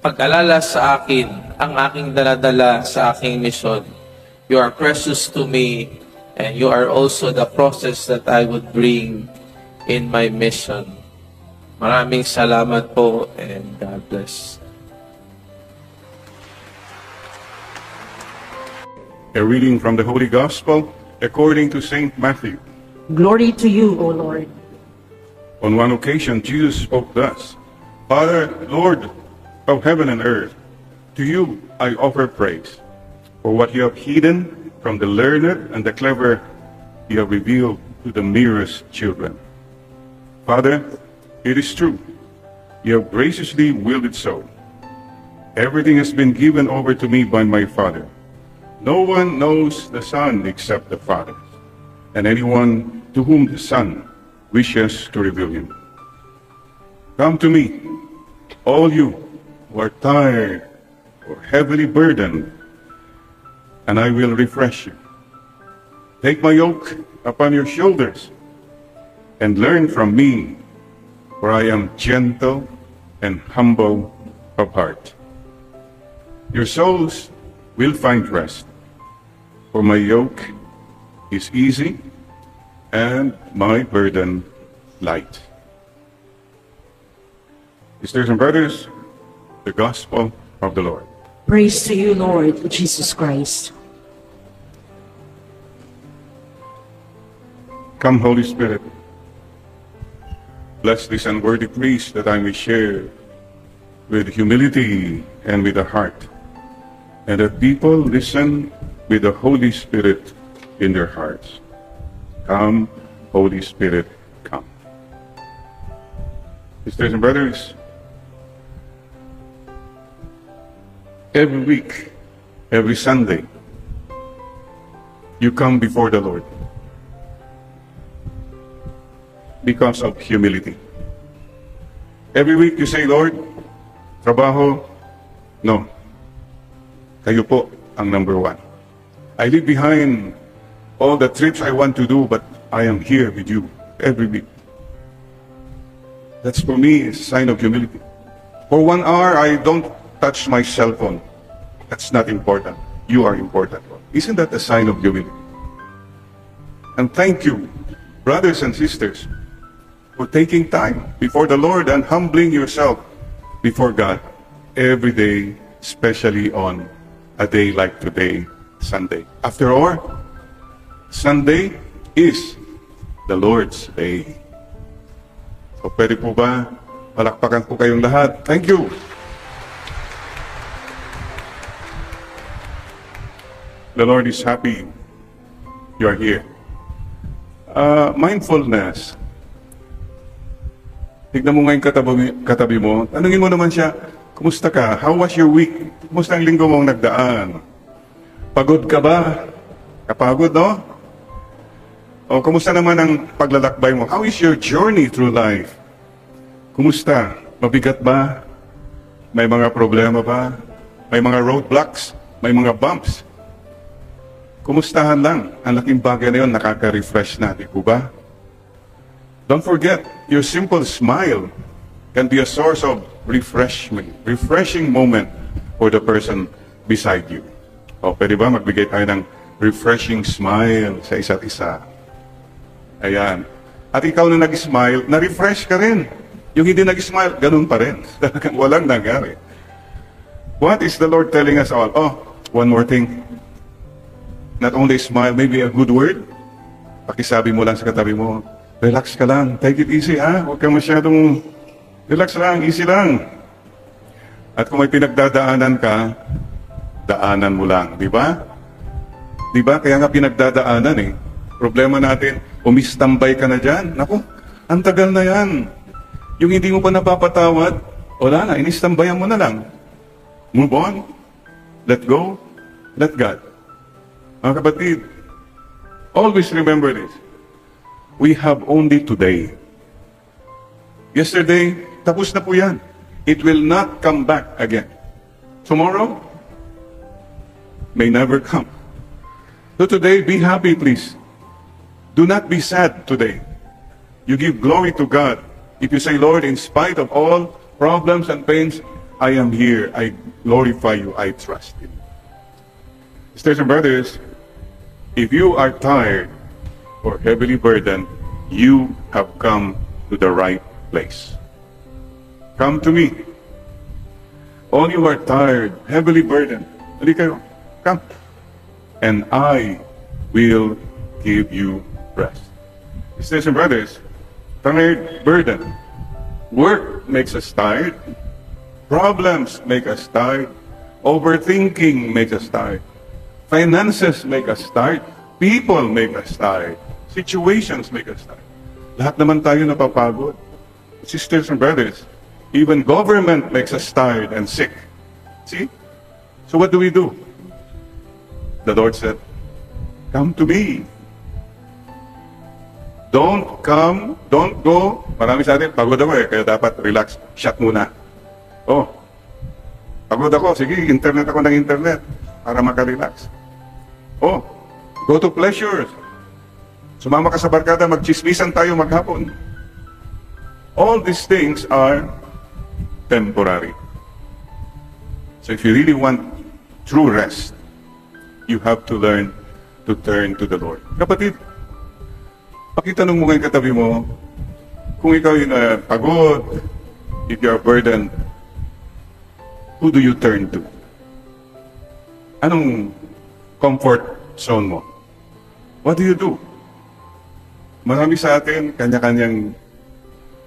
Speaker 3: pag-alala sa akin, ang aking daladala sa aking mission. You are precious to me, and you are also the process that I would bring in my mission. Maraming salamat po, and God bless.
Speaker 1: A reading from the Holy Gospel according to St. Matthew.
Speaker 2: Glory to you, O Lord.
Speaker 1: On one occasion, Jesus spoke thus, Father, Lord of heaven and earth, to you I offer praise. For what you have hidden from the learned and the clever, you have revealed to the merest children. Father, it is true, you have graciously willed it so. Everything has been given over to me by my Father. No one knows the Son except the Father, and anyone to whom the Son wishes to reveal him. Come to me, all you who are tired or heavily burdened, and I will refresh you. Take my yoke upon your shoulders, and learn from me, for I am gentle and humble of heart. Your souls will find rest, for my yoke is easy and my burden light. Sisters and brothers, the Gospel of the Lord.
Speaker 2: Praise to you, Lord Jesus Christ.
Speaker 1: Come, Holy Spirit, bless this unworthy priest that I may share with humility and with a heart, and that people listen with the Holy Spirit in their hearts. Come, Holy Spirit, come. Sisters and brothers, every week, every Sunday, you come before the Lord because of humility. Every week you say, Lord, trabaho, no. Kayo po ang number one. I leave behind all the trips I want to do, but I am here with you every week. That's for me a sign of humility. For 1 hour, I don't touch my cell phone. That's not important. You are important. Isn't that a sign of humility? And thank you, brothers and sisters, for taking time before the Lord and humbling yourself before God every day, especially on a day like today, Sunday. After all, Sunday is the Lord's Day. So pwede po ba palakpakan po kayong lahat? Thank you. The Lord is happy you are here. Mindfulness. Tignan mo ngayon katabi mo. Tanungin mo naman siya, kumusta ka? How was your week? Kumusta ang linggo mong nagdaan? Pagod ka ba? Kapagod, no? O kumusta naman ang paglalakbay mo? How is your journey through life? Kumusta? Mabigat ba? May mga problema ba? May mga roadblocks? May mga bumps? Kumustahan lang? Ang laking bagay na yun, nakaka-refresh na, di po ba? Don't forget, your simple smile can be a source of refreshing moment for the person beside you. O pwede ba magbigay tayo ng refreshing smile sa isa't isa? Ayan. At ikaw na nag-smile, na-refresh ka rin. Yung hindi nag-smile, ganun pa rin. Talagang walang nangyari. What is the Lord telling us all? Oh, one more thing. Not only smile, maybe a good word. Pakisabi mo lang sa katabi mo, relax ka lang, take it easy ha. Huwag kang masyadong, relax lang, easy lang. At kung may pinagdadaanan ka, daanan mo lang, di ba? Di ba? Kaya nga pinagdadaanan eh. Problema natin, umistambay ka na dyan. Naku, ang tagal na yan. Yung hindi mo pa napapatawad, wala na, inistambayan mo na lang. Move on. Let go. Let God. Mga kapatid, always remember this. We have only today. Yesterday, tapos na po yan. It will not come back again. Tomorrow may never come. So today, be happy, please. Do not be sad today. You give glory to God. If you say, Lord, in spite of all problems and pains, I am here. I glorify you. I trust you. Sisters and brothers, if you are tired or heavily burdened, you have come to the right place. Come to me. All you are tired, heavily burdened, dali kayo. Come. And I will give you rest. Sisters and brothers, tired, burdened. Work makes us tired. Problems make us tired. Overthinking makes us tired. Finances make us tired. People make us tired. Situations make us tired. Lahat naman tayo napapagod. Sisters and brothers, even government makes us tired and sick. See? So what do? The Lord said, come to me. Don't go. Marami sa atin, pagod ako kaya dapat relax. Shut muna. Oh, pagod ako. Sige, internet ako ng internet para makarelax. Oh, go to pleasures. Sumama ka sa barkada, magchismisan tayo maghapon. All these things are temporary. So if you really want true rest, you have to learn to turn to the Lord. Kapatid, pakitanong mo ngayon katabi mo, kung ikaw yung pagod, if you are burdened, who do you turn to? Anong comfort zone mo? What do you do? Marami sa atin, kanya-kanyang,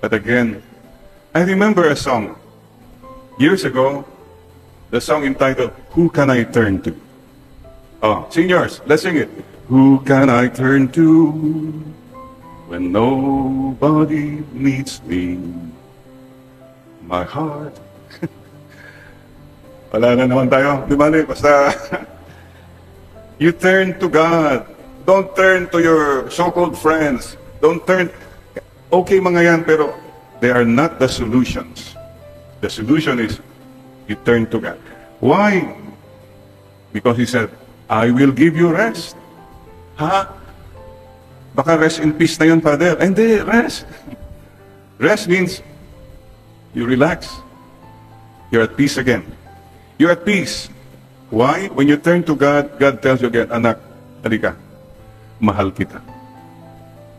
Speaker 1: but again, I remember a song years ago, the song entitled, Who Can I Turn To? Oh, seniors, let's sing it. Who can I turn to when nobody needs me? My heart. Wala na naman tayo. Di ba? Basta you turn to God. Don't turn to your so-called friends. Don't turn. Okay mga yan, pero they are not the solutions. The solution is you turn to God. Why? Because He said, I will give you rest. Ha? Baka rest in peace na yun, Father. Hindi, rest. Rest means you relax. You're at peace again. You're at peace. Why? When you turn to God, God tells you again, anak, halika, mahal kita.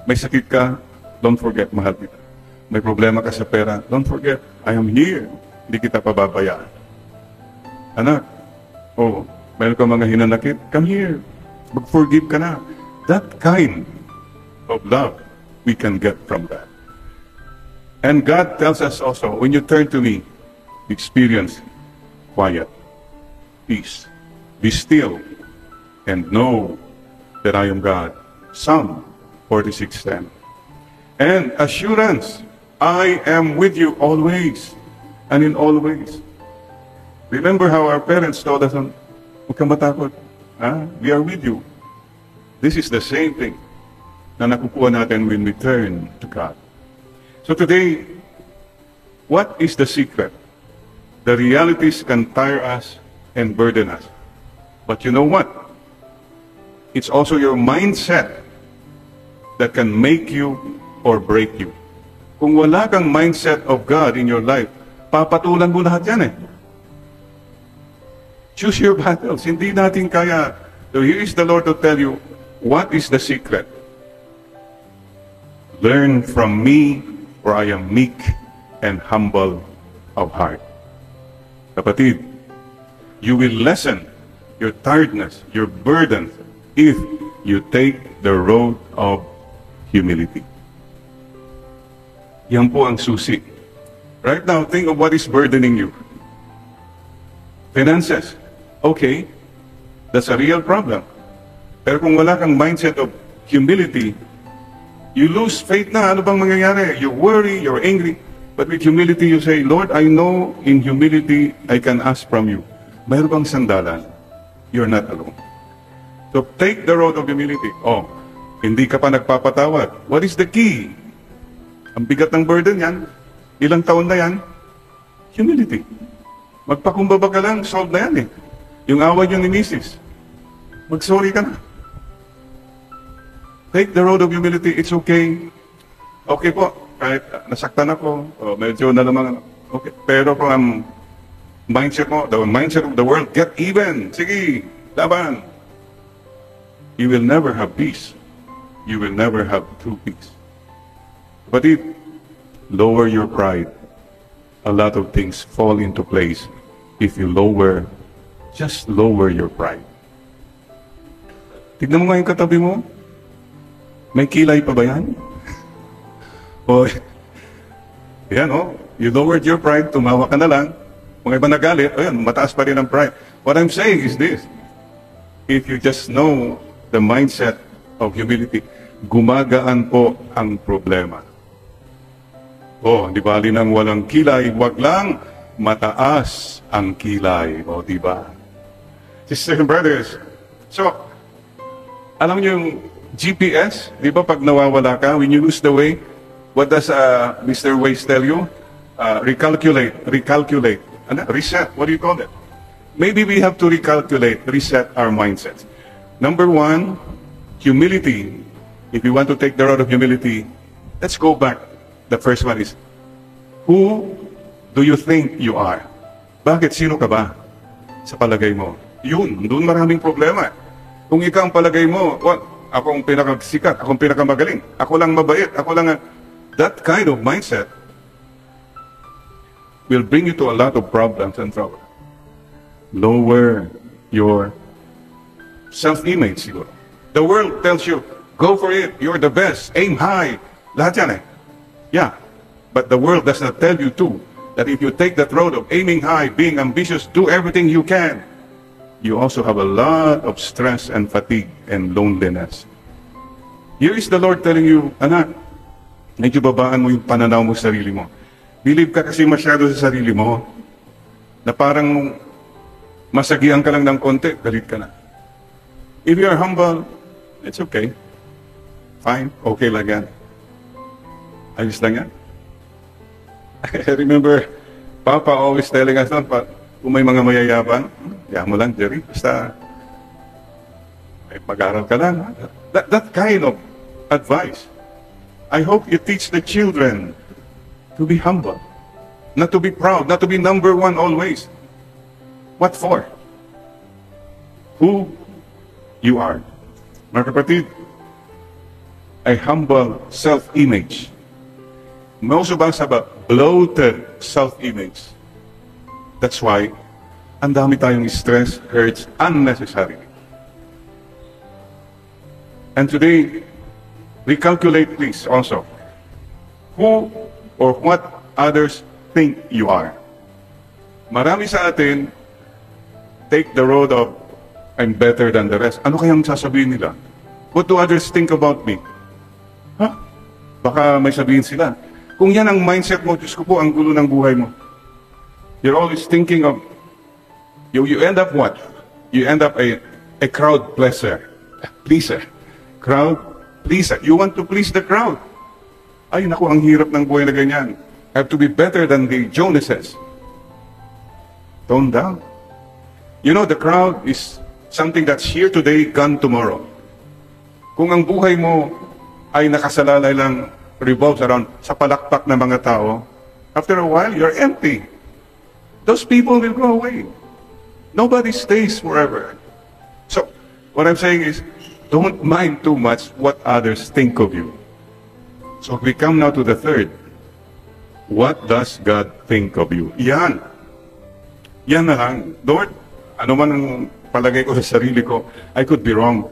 Speaker 1: May sakit ka, don't forget, mahal kita. May problema ka sa pera, don't forget, I am here. Hindi kita pababayaan. Anak, oh, meron ka mga hinanakit, come here. Mag-forgive ka na. That kind of love we can get from that. And God tells us also, when you turn to me, experience quiet, peace. Be still and know that I am God. Psalm 46:10. And assurance, I am with you always and in all ways. Remember how our parents told us, huwag kang matakot. We are with you. This is the same thing na nakukuha natin when we turn to God. So today, what is the secret? The realities can tire us and burden us. But you know what? It's also your mindset that can make you or break you. Kung wala kang mindset of God in your life, papatulan mo lahat yan eh. Choose your battles. Hindi natin kaya. So here is the Lord to tell you, what is the secret? Learn from me, for I am meek and humble of heart. Kapatid, you will lessen your tiredness, your burden, if you take the road of humility. Yan po ang susi. Right now, think of what is burdening you. Finances. Okay, that's a real problem. Pero kung wala kang mindset of humility, you lose faith na. Ano bang mangyayari? You worry, you're angry. But with humility, you say, Lord, I know in humility I can ask from you. Mayroon bang sandalan? You're not alone. So take the road of humility. Oh, hindi ka pa nagpapatawad. What is the key? Ang bigat ng burden yan. Ilang taon na yan? Humility. Magpakumbaba ka lang, solve na yan eh. Yung away nyo ni Mrs. Mag-sorry ka na. Take the road of humility. It's okay. Okay po. Kahit nasaktan ako, o medyo na naman, okay. Pero kung ang mindset mo, the mindset of the world, get even. Sige, laban. You will never have peace. You will never have true peace. But if lower your pride, a lot of things fall into place. If you just lower your pride. Tignan mo nga yung katabi mo. May kilay pa ba yan? O, yan o. You lowered your pride, tumawa ka na lang. Mga iba nagalit, ayan, mataas pa rin ang pride. What I'm saying is this. If you just know the mindset of humility, gumagaan po ang problema. Oh, di ba, nang walang kilay, wag lang mataas ang kilay. O, di ba? Sisters and brothers, so, alam niyo yung GPS, di ba pag nawawala ka, when you lose the way, what does Mr. Waze tell you? Recalculate. Ano? Reset, what do you call it? Maybe we have to recalculate, reset our mindsets. Number one, humility. If you want to take the road of humility, let's go back. The first one is, who do you think you are? Bakit? Sino ka ba? Sa palagay mo. Yun, doon maraming problema. Kung ikaw ang palagay mo, ako ang pinakasikat, ako ang pinakamagaling, ako lang mabait, ako lang... That kind of mindset will bring you to a lot of problems and trouble. Lower your self-image, siguro. The world tells you, go for it, you're the best, aim high. Lahat yan eh. Yeah, but the world does not tell you too, that if you take that road of aiming high, being ambitious, do everything you can, you also have a lot of stress and fatigue and loneliness. Here is the Lord telling you, anak, medyo babaan mo yung pananaw mo sa sarili mo. Believe ka kasi masyado sa sarili mo, na parang masagihan ka lang ng konti, galit ka na. If you are humble, it's okay. Fine, okay lang yan. Ayos lang yan. I remember, Papa always telling us, kung may mga mayayabang, yan mo lang, Jerry, basta mag-aral ka lang. That kind of advice. I hope you teach the children to be humble, not to be proud, not to be number one always. What for? Who you are. Mga kapatid, a humble self-image. Most of us have a bloated self-image. That's why, ang dami tayong stress, hurts, unnecessarily. And today, recalculate please also. Who or what others think you are. Marami sa atin, take the road of, I'm better than the rest. Ano kayang sasabihin nila? What do others think about me? Baka may sabihin sila. Kung yan ang mindset mo, Diyos ko po, ang gulo ng buhay mo. You're always thinking of, you end up what? You end up a crowd pleaser. Crowd pleaser. You want to please the crowd. Ay, naku, ang hirap ng buhay na ganyan. I have to be better than the Jonases. Tone down. You know, the crowd is something that's here today, gone tomorrow. Kung ang buhay mo ay nakasalalay lang, revolves around sa palakpak ng mga tao, after a while, you're empty. Those people will go away. Nobody stays forever. So, what I'm saying is, don't mind too much what others think of you. So, we come now to the third. What does God think of you? Yan. Yan na lang. Lord, ano man ang palagay ko sa sarili ko, I could be wrong.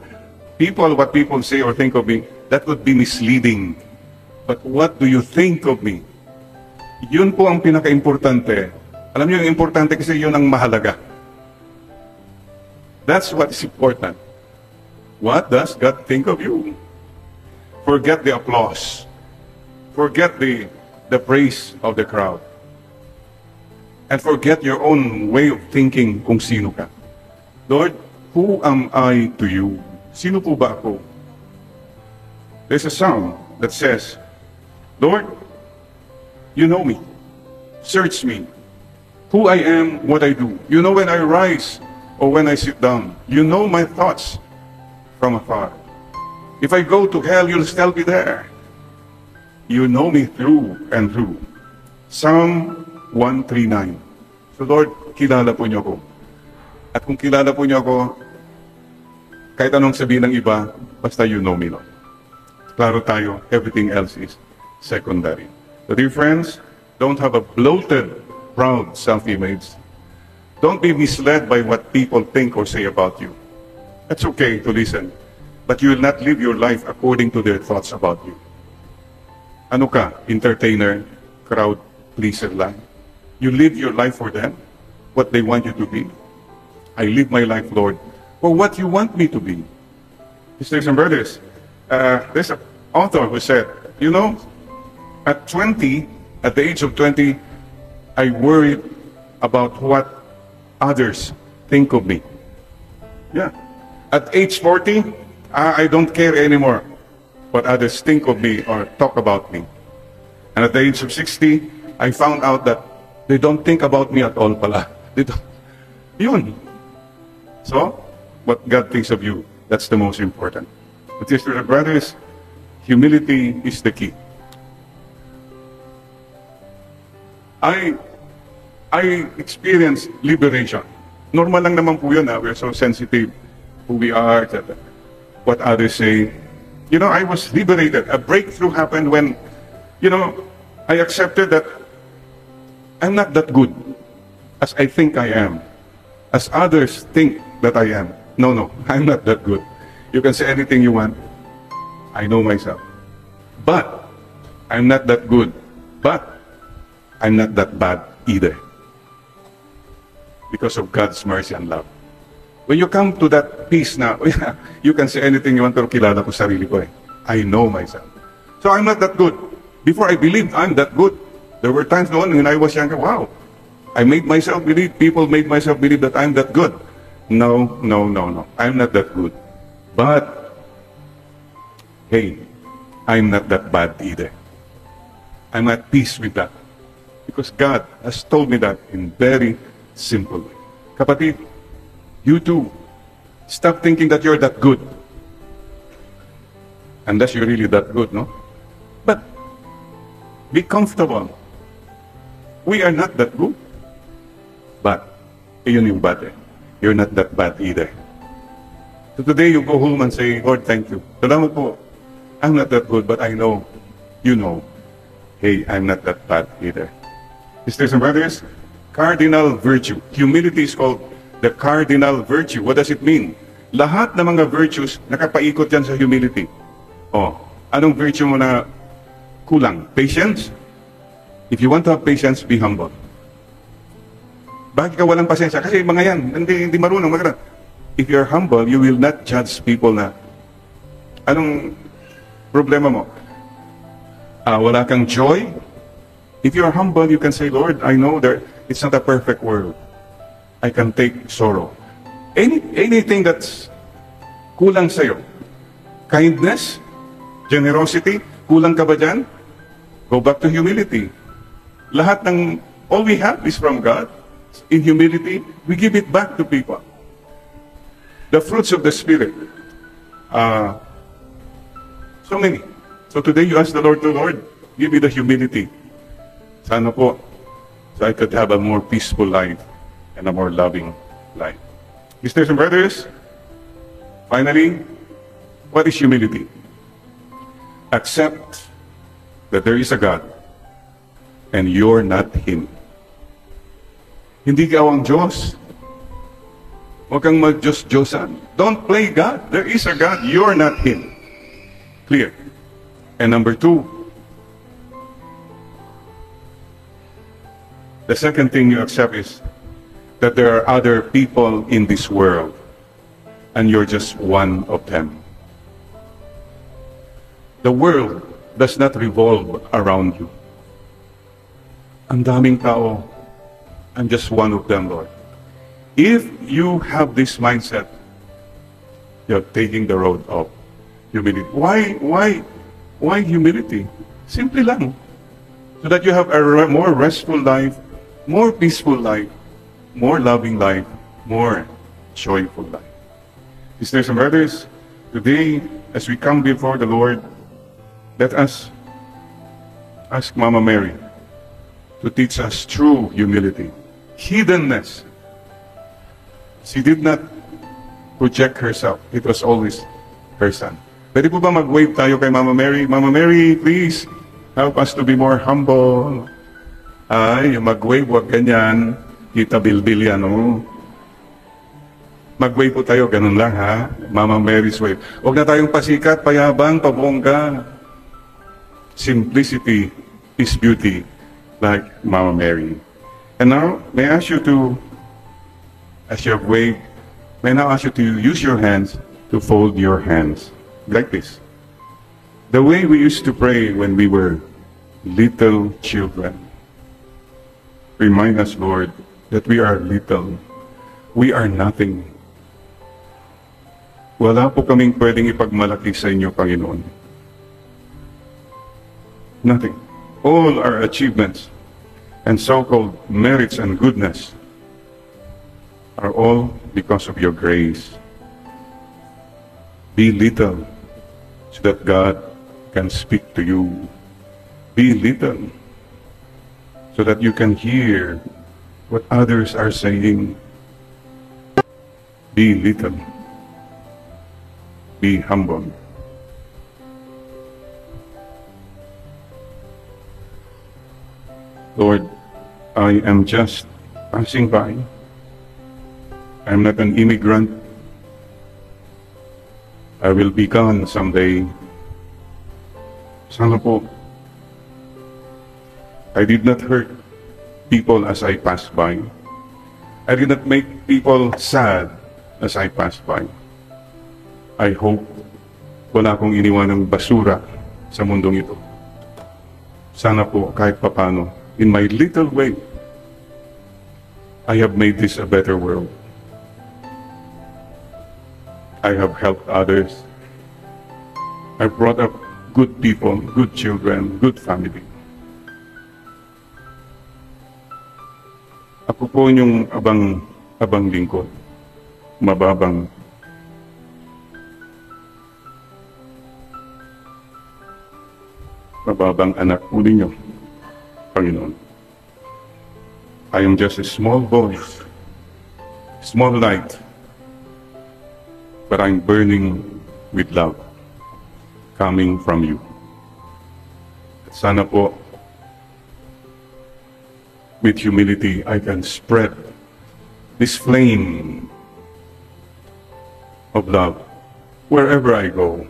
Speaker 1: What people say or think of me, that would be misleading. But what do you think of me? Yun po ang pinaka-importante. Alam niyo, yung importante kasi yun ang mahalaga. That's what is important. What does God think of you? Forget the applause. Forget the praise of the crowd. And forget your own way of thinking kung sino ka. Lord, who am I to you? Sino po ba ako? There's a song that says, Lord, you know me. Search me. who I am, what I do. You know when I rise or when I sit down. You know my thoughts from afar. If I go to hell, you'll still be there. You know me through and through. Psalm 139. So Lord, kilala po niyo ako. At kung kilala po niyo ako, kahit anong sabihin ng iba, basta you know me, Lord. Klaro tayo, everything else is secondary. So dear friends, don't have a bloated, proud self-image. Don't be misled by what people think or say about you. That's okay to listen. But you will not live your life according to their thoughts about you. Ano ka? Entertainer, crowd pleaser lang. You live your life for them, what they want you to be. I live my life, Lord, for what you want me to be. Sisters and brothers, there's an author who said, you know, at the age of 20, I worried about what others think of me. Yeah. At age 40, I don't care anymore what others think of me or talk about me. And at the age of 60, I found out that they don't think about me at all pala. They don't. Yun. So, what God thinks of you, that's the most important. But sisters and brothers, humility is the key. I experienced liberation. Normal lang naman po yun. We're so sensitive who we are, what others say. You know, I was liberated. A breakthrough happened when, you know, I accepted that I'm not that good as I think I am, as others think that I am. No, I'm not that good. You can say anything you want. I know myself. But I'm not that good. But I'm not that bad either. Because of God's mercy and love. When you come to that peace now, you can say anything you want, pero kilala ko sarili ko eh. I know myself. So I'm not that good. Before I believed I'm that good. There were times noon when I was younger, wow, I made myself believe, people made myself believe that I'm that good. No. I'm not that good. But, hey, I'm not that bad either. I'm at peace with that. Because God has told me that in very simple way. Kapatid, you too, stop thinking that you're that good. Unless you're really that good, no? But, be comfortable. We are not that good. But, yun yung bad eh. You're not that bad either. So today you go home and say, Lord, thank you. Salamat po. I'm not that good, but I know, you know, hey, I'm not that bad either. Sisters and brothers, cardinal virtue. Humility is called the cardinal virtue. What does it mean? Lahat ng mga virtues, nakapaikot yan sa humility. Oh, anong virtue mo na kulang? Patience? If you want to have patience, be humble. Bakit ka walang pasensya? Kasi mga yan, hindi marunong magana. If you're humble, you will not judge people na, anong problema mo? Wala kang joy? If you're humble, you can say, Lord, I know that it's not a perfect world. I can take sorrow. Anything that's kulang sa'yo. Kindness, generosity, kulang ka ba dyan? Go back to humility. Lahat ng, all we have is from God. In humility, we give it back to people. The fruits of the Spirit. So many. So today you ask the Lord, give me the humility. Sana po, so I could have a more peaceful life and a more loving life. Sisters and brothers, finally, what is humility? Accept that there is a God and you're not Him. Hindi ka ang Diyos. Huwag kang mag-Diyos-Diyosan. Don't play God. There is a God. You're not Him. Clear. And number two, the second thing you accept is that there are other people in this world and you're just one of them. The world does not revolve around you. Ang daming tao, I'm just one of them, Lord. If you have this mindset, you're taking the road of humility. Why humility? Simply lang. So that you have a more restful life more peaceful life, more loving life, more joyful life. Sisters and brothers, today, as we come before the Lord, let us ask Mama Mary to teach us true humility, hiddenness. She did not project herself. It was always her son. Pwede po ba mag-wave tayo kay Mama Mary? Mama Mary, please help us to be more humble. Ay, mag-wave, wag ganyan. Kita Bilbil yan, oh. Mag-wave po tayo, ganun lang ha. Mama Mary's wave. Huwag na tayong pasikat, payabang, pabongga. Simplicity is beauty, like Mama Mary. And now, may I ask you to, as you have waved, may I now ask you to use your hands to fold your hands, like this. The way we used to pray when we were little children. Remind us, Lord, that we are little. We are nothing. Wala po kaming pwedeng ipagmalaki sa inyo, Panginoon. Nothing. All our achievements and so-called merits and goodness are all because of your grace. Be little so that God can speak to you. Be little so that you can hear what others are saying. Be little. Be humble. Lord, I am just passing by. I'm not an immigrant. I will be gone someday. Sana po, I did not hurt people as I passed by. I did not make people sad as I passed by. I hope wala akong iniwan ng basura sa mundong ito. Sana po kahit papano, in my little way, I have made this a better world. I have helped others. I brought up good people, good children, good family. Ako po yung abang lingkod, mababang anak po ninyo, Panginoon. I am just a small boy, small light, but I'm burning with love coming from you. At sana po, with humility, I can spread this flame of love wherever I go,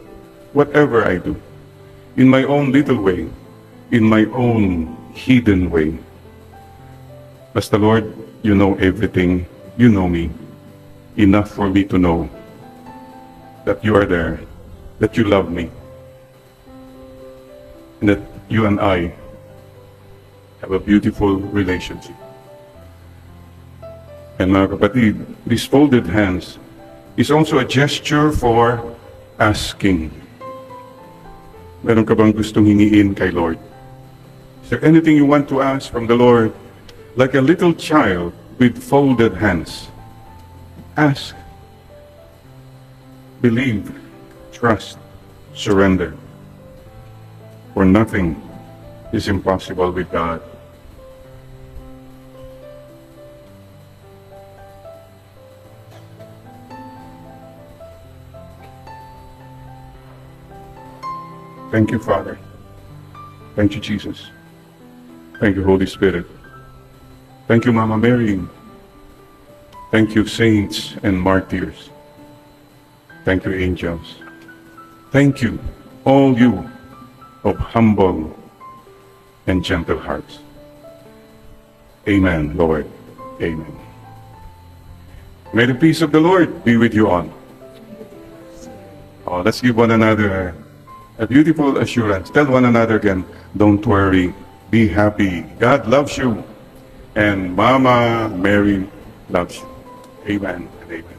Speaker 1: whatever I do. In my own little way, in my own hidden way. Basta Lord, you know everything, you know me, enough for me to know that you are there, that you love me, and that you and I have a beautiful relationship. And mga kapatid, these folded hands is also a gesture for asking. Meron ka bang gustong hingiin kay Lord? Is there anything you want to ask from the Lord? Like a little child with folded hands. Ask. Believe. Trust. Surrender. For nothing is impossible with God. Thank you, Father. Thank you, Jesus. Thank you, Holy Spirit. Thank you, Mama Mary. Thank you, saints and martyrs. Thank you, angels. Thank you, all you of humble and gentle hearts. Amen, Lord. Amen. May the peace of the Lord be with you all. Oh, let's give one another a beautiful assurance. Tell one another again, don't worry, be happy. God loves you, and Mama Mary loves you. Amen and amen.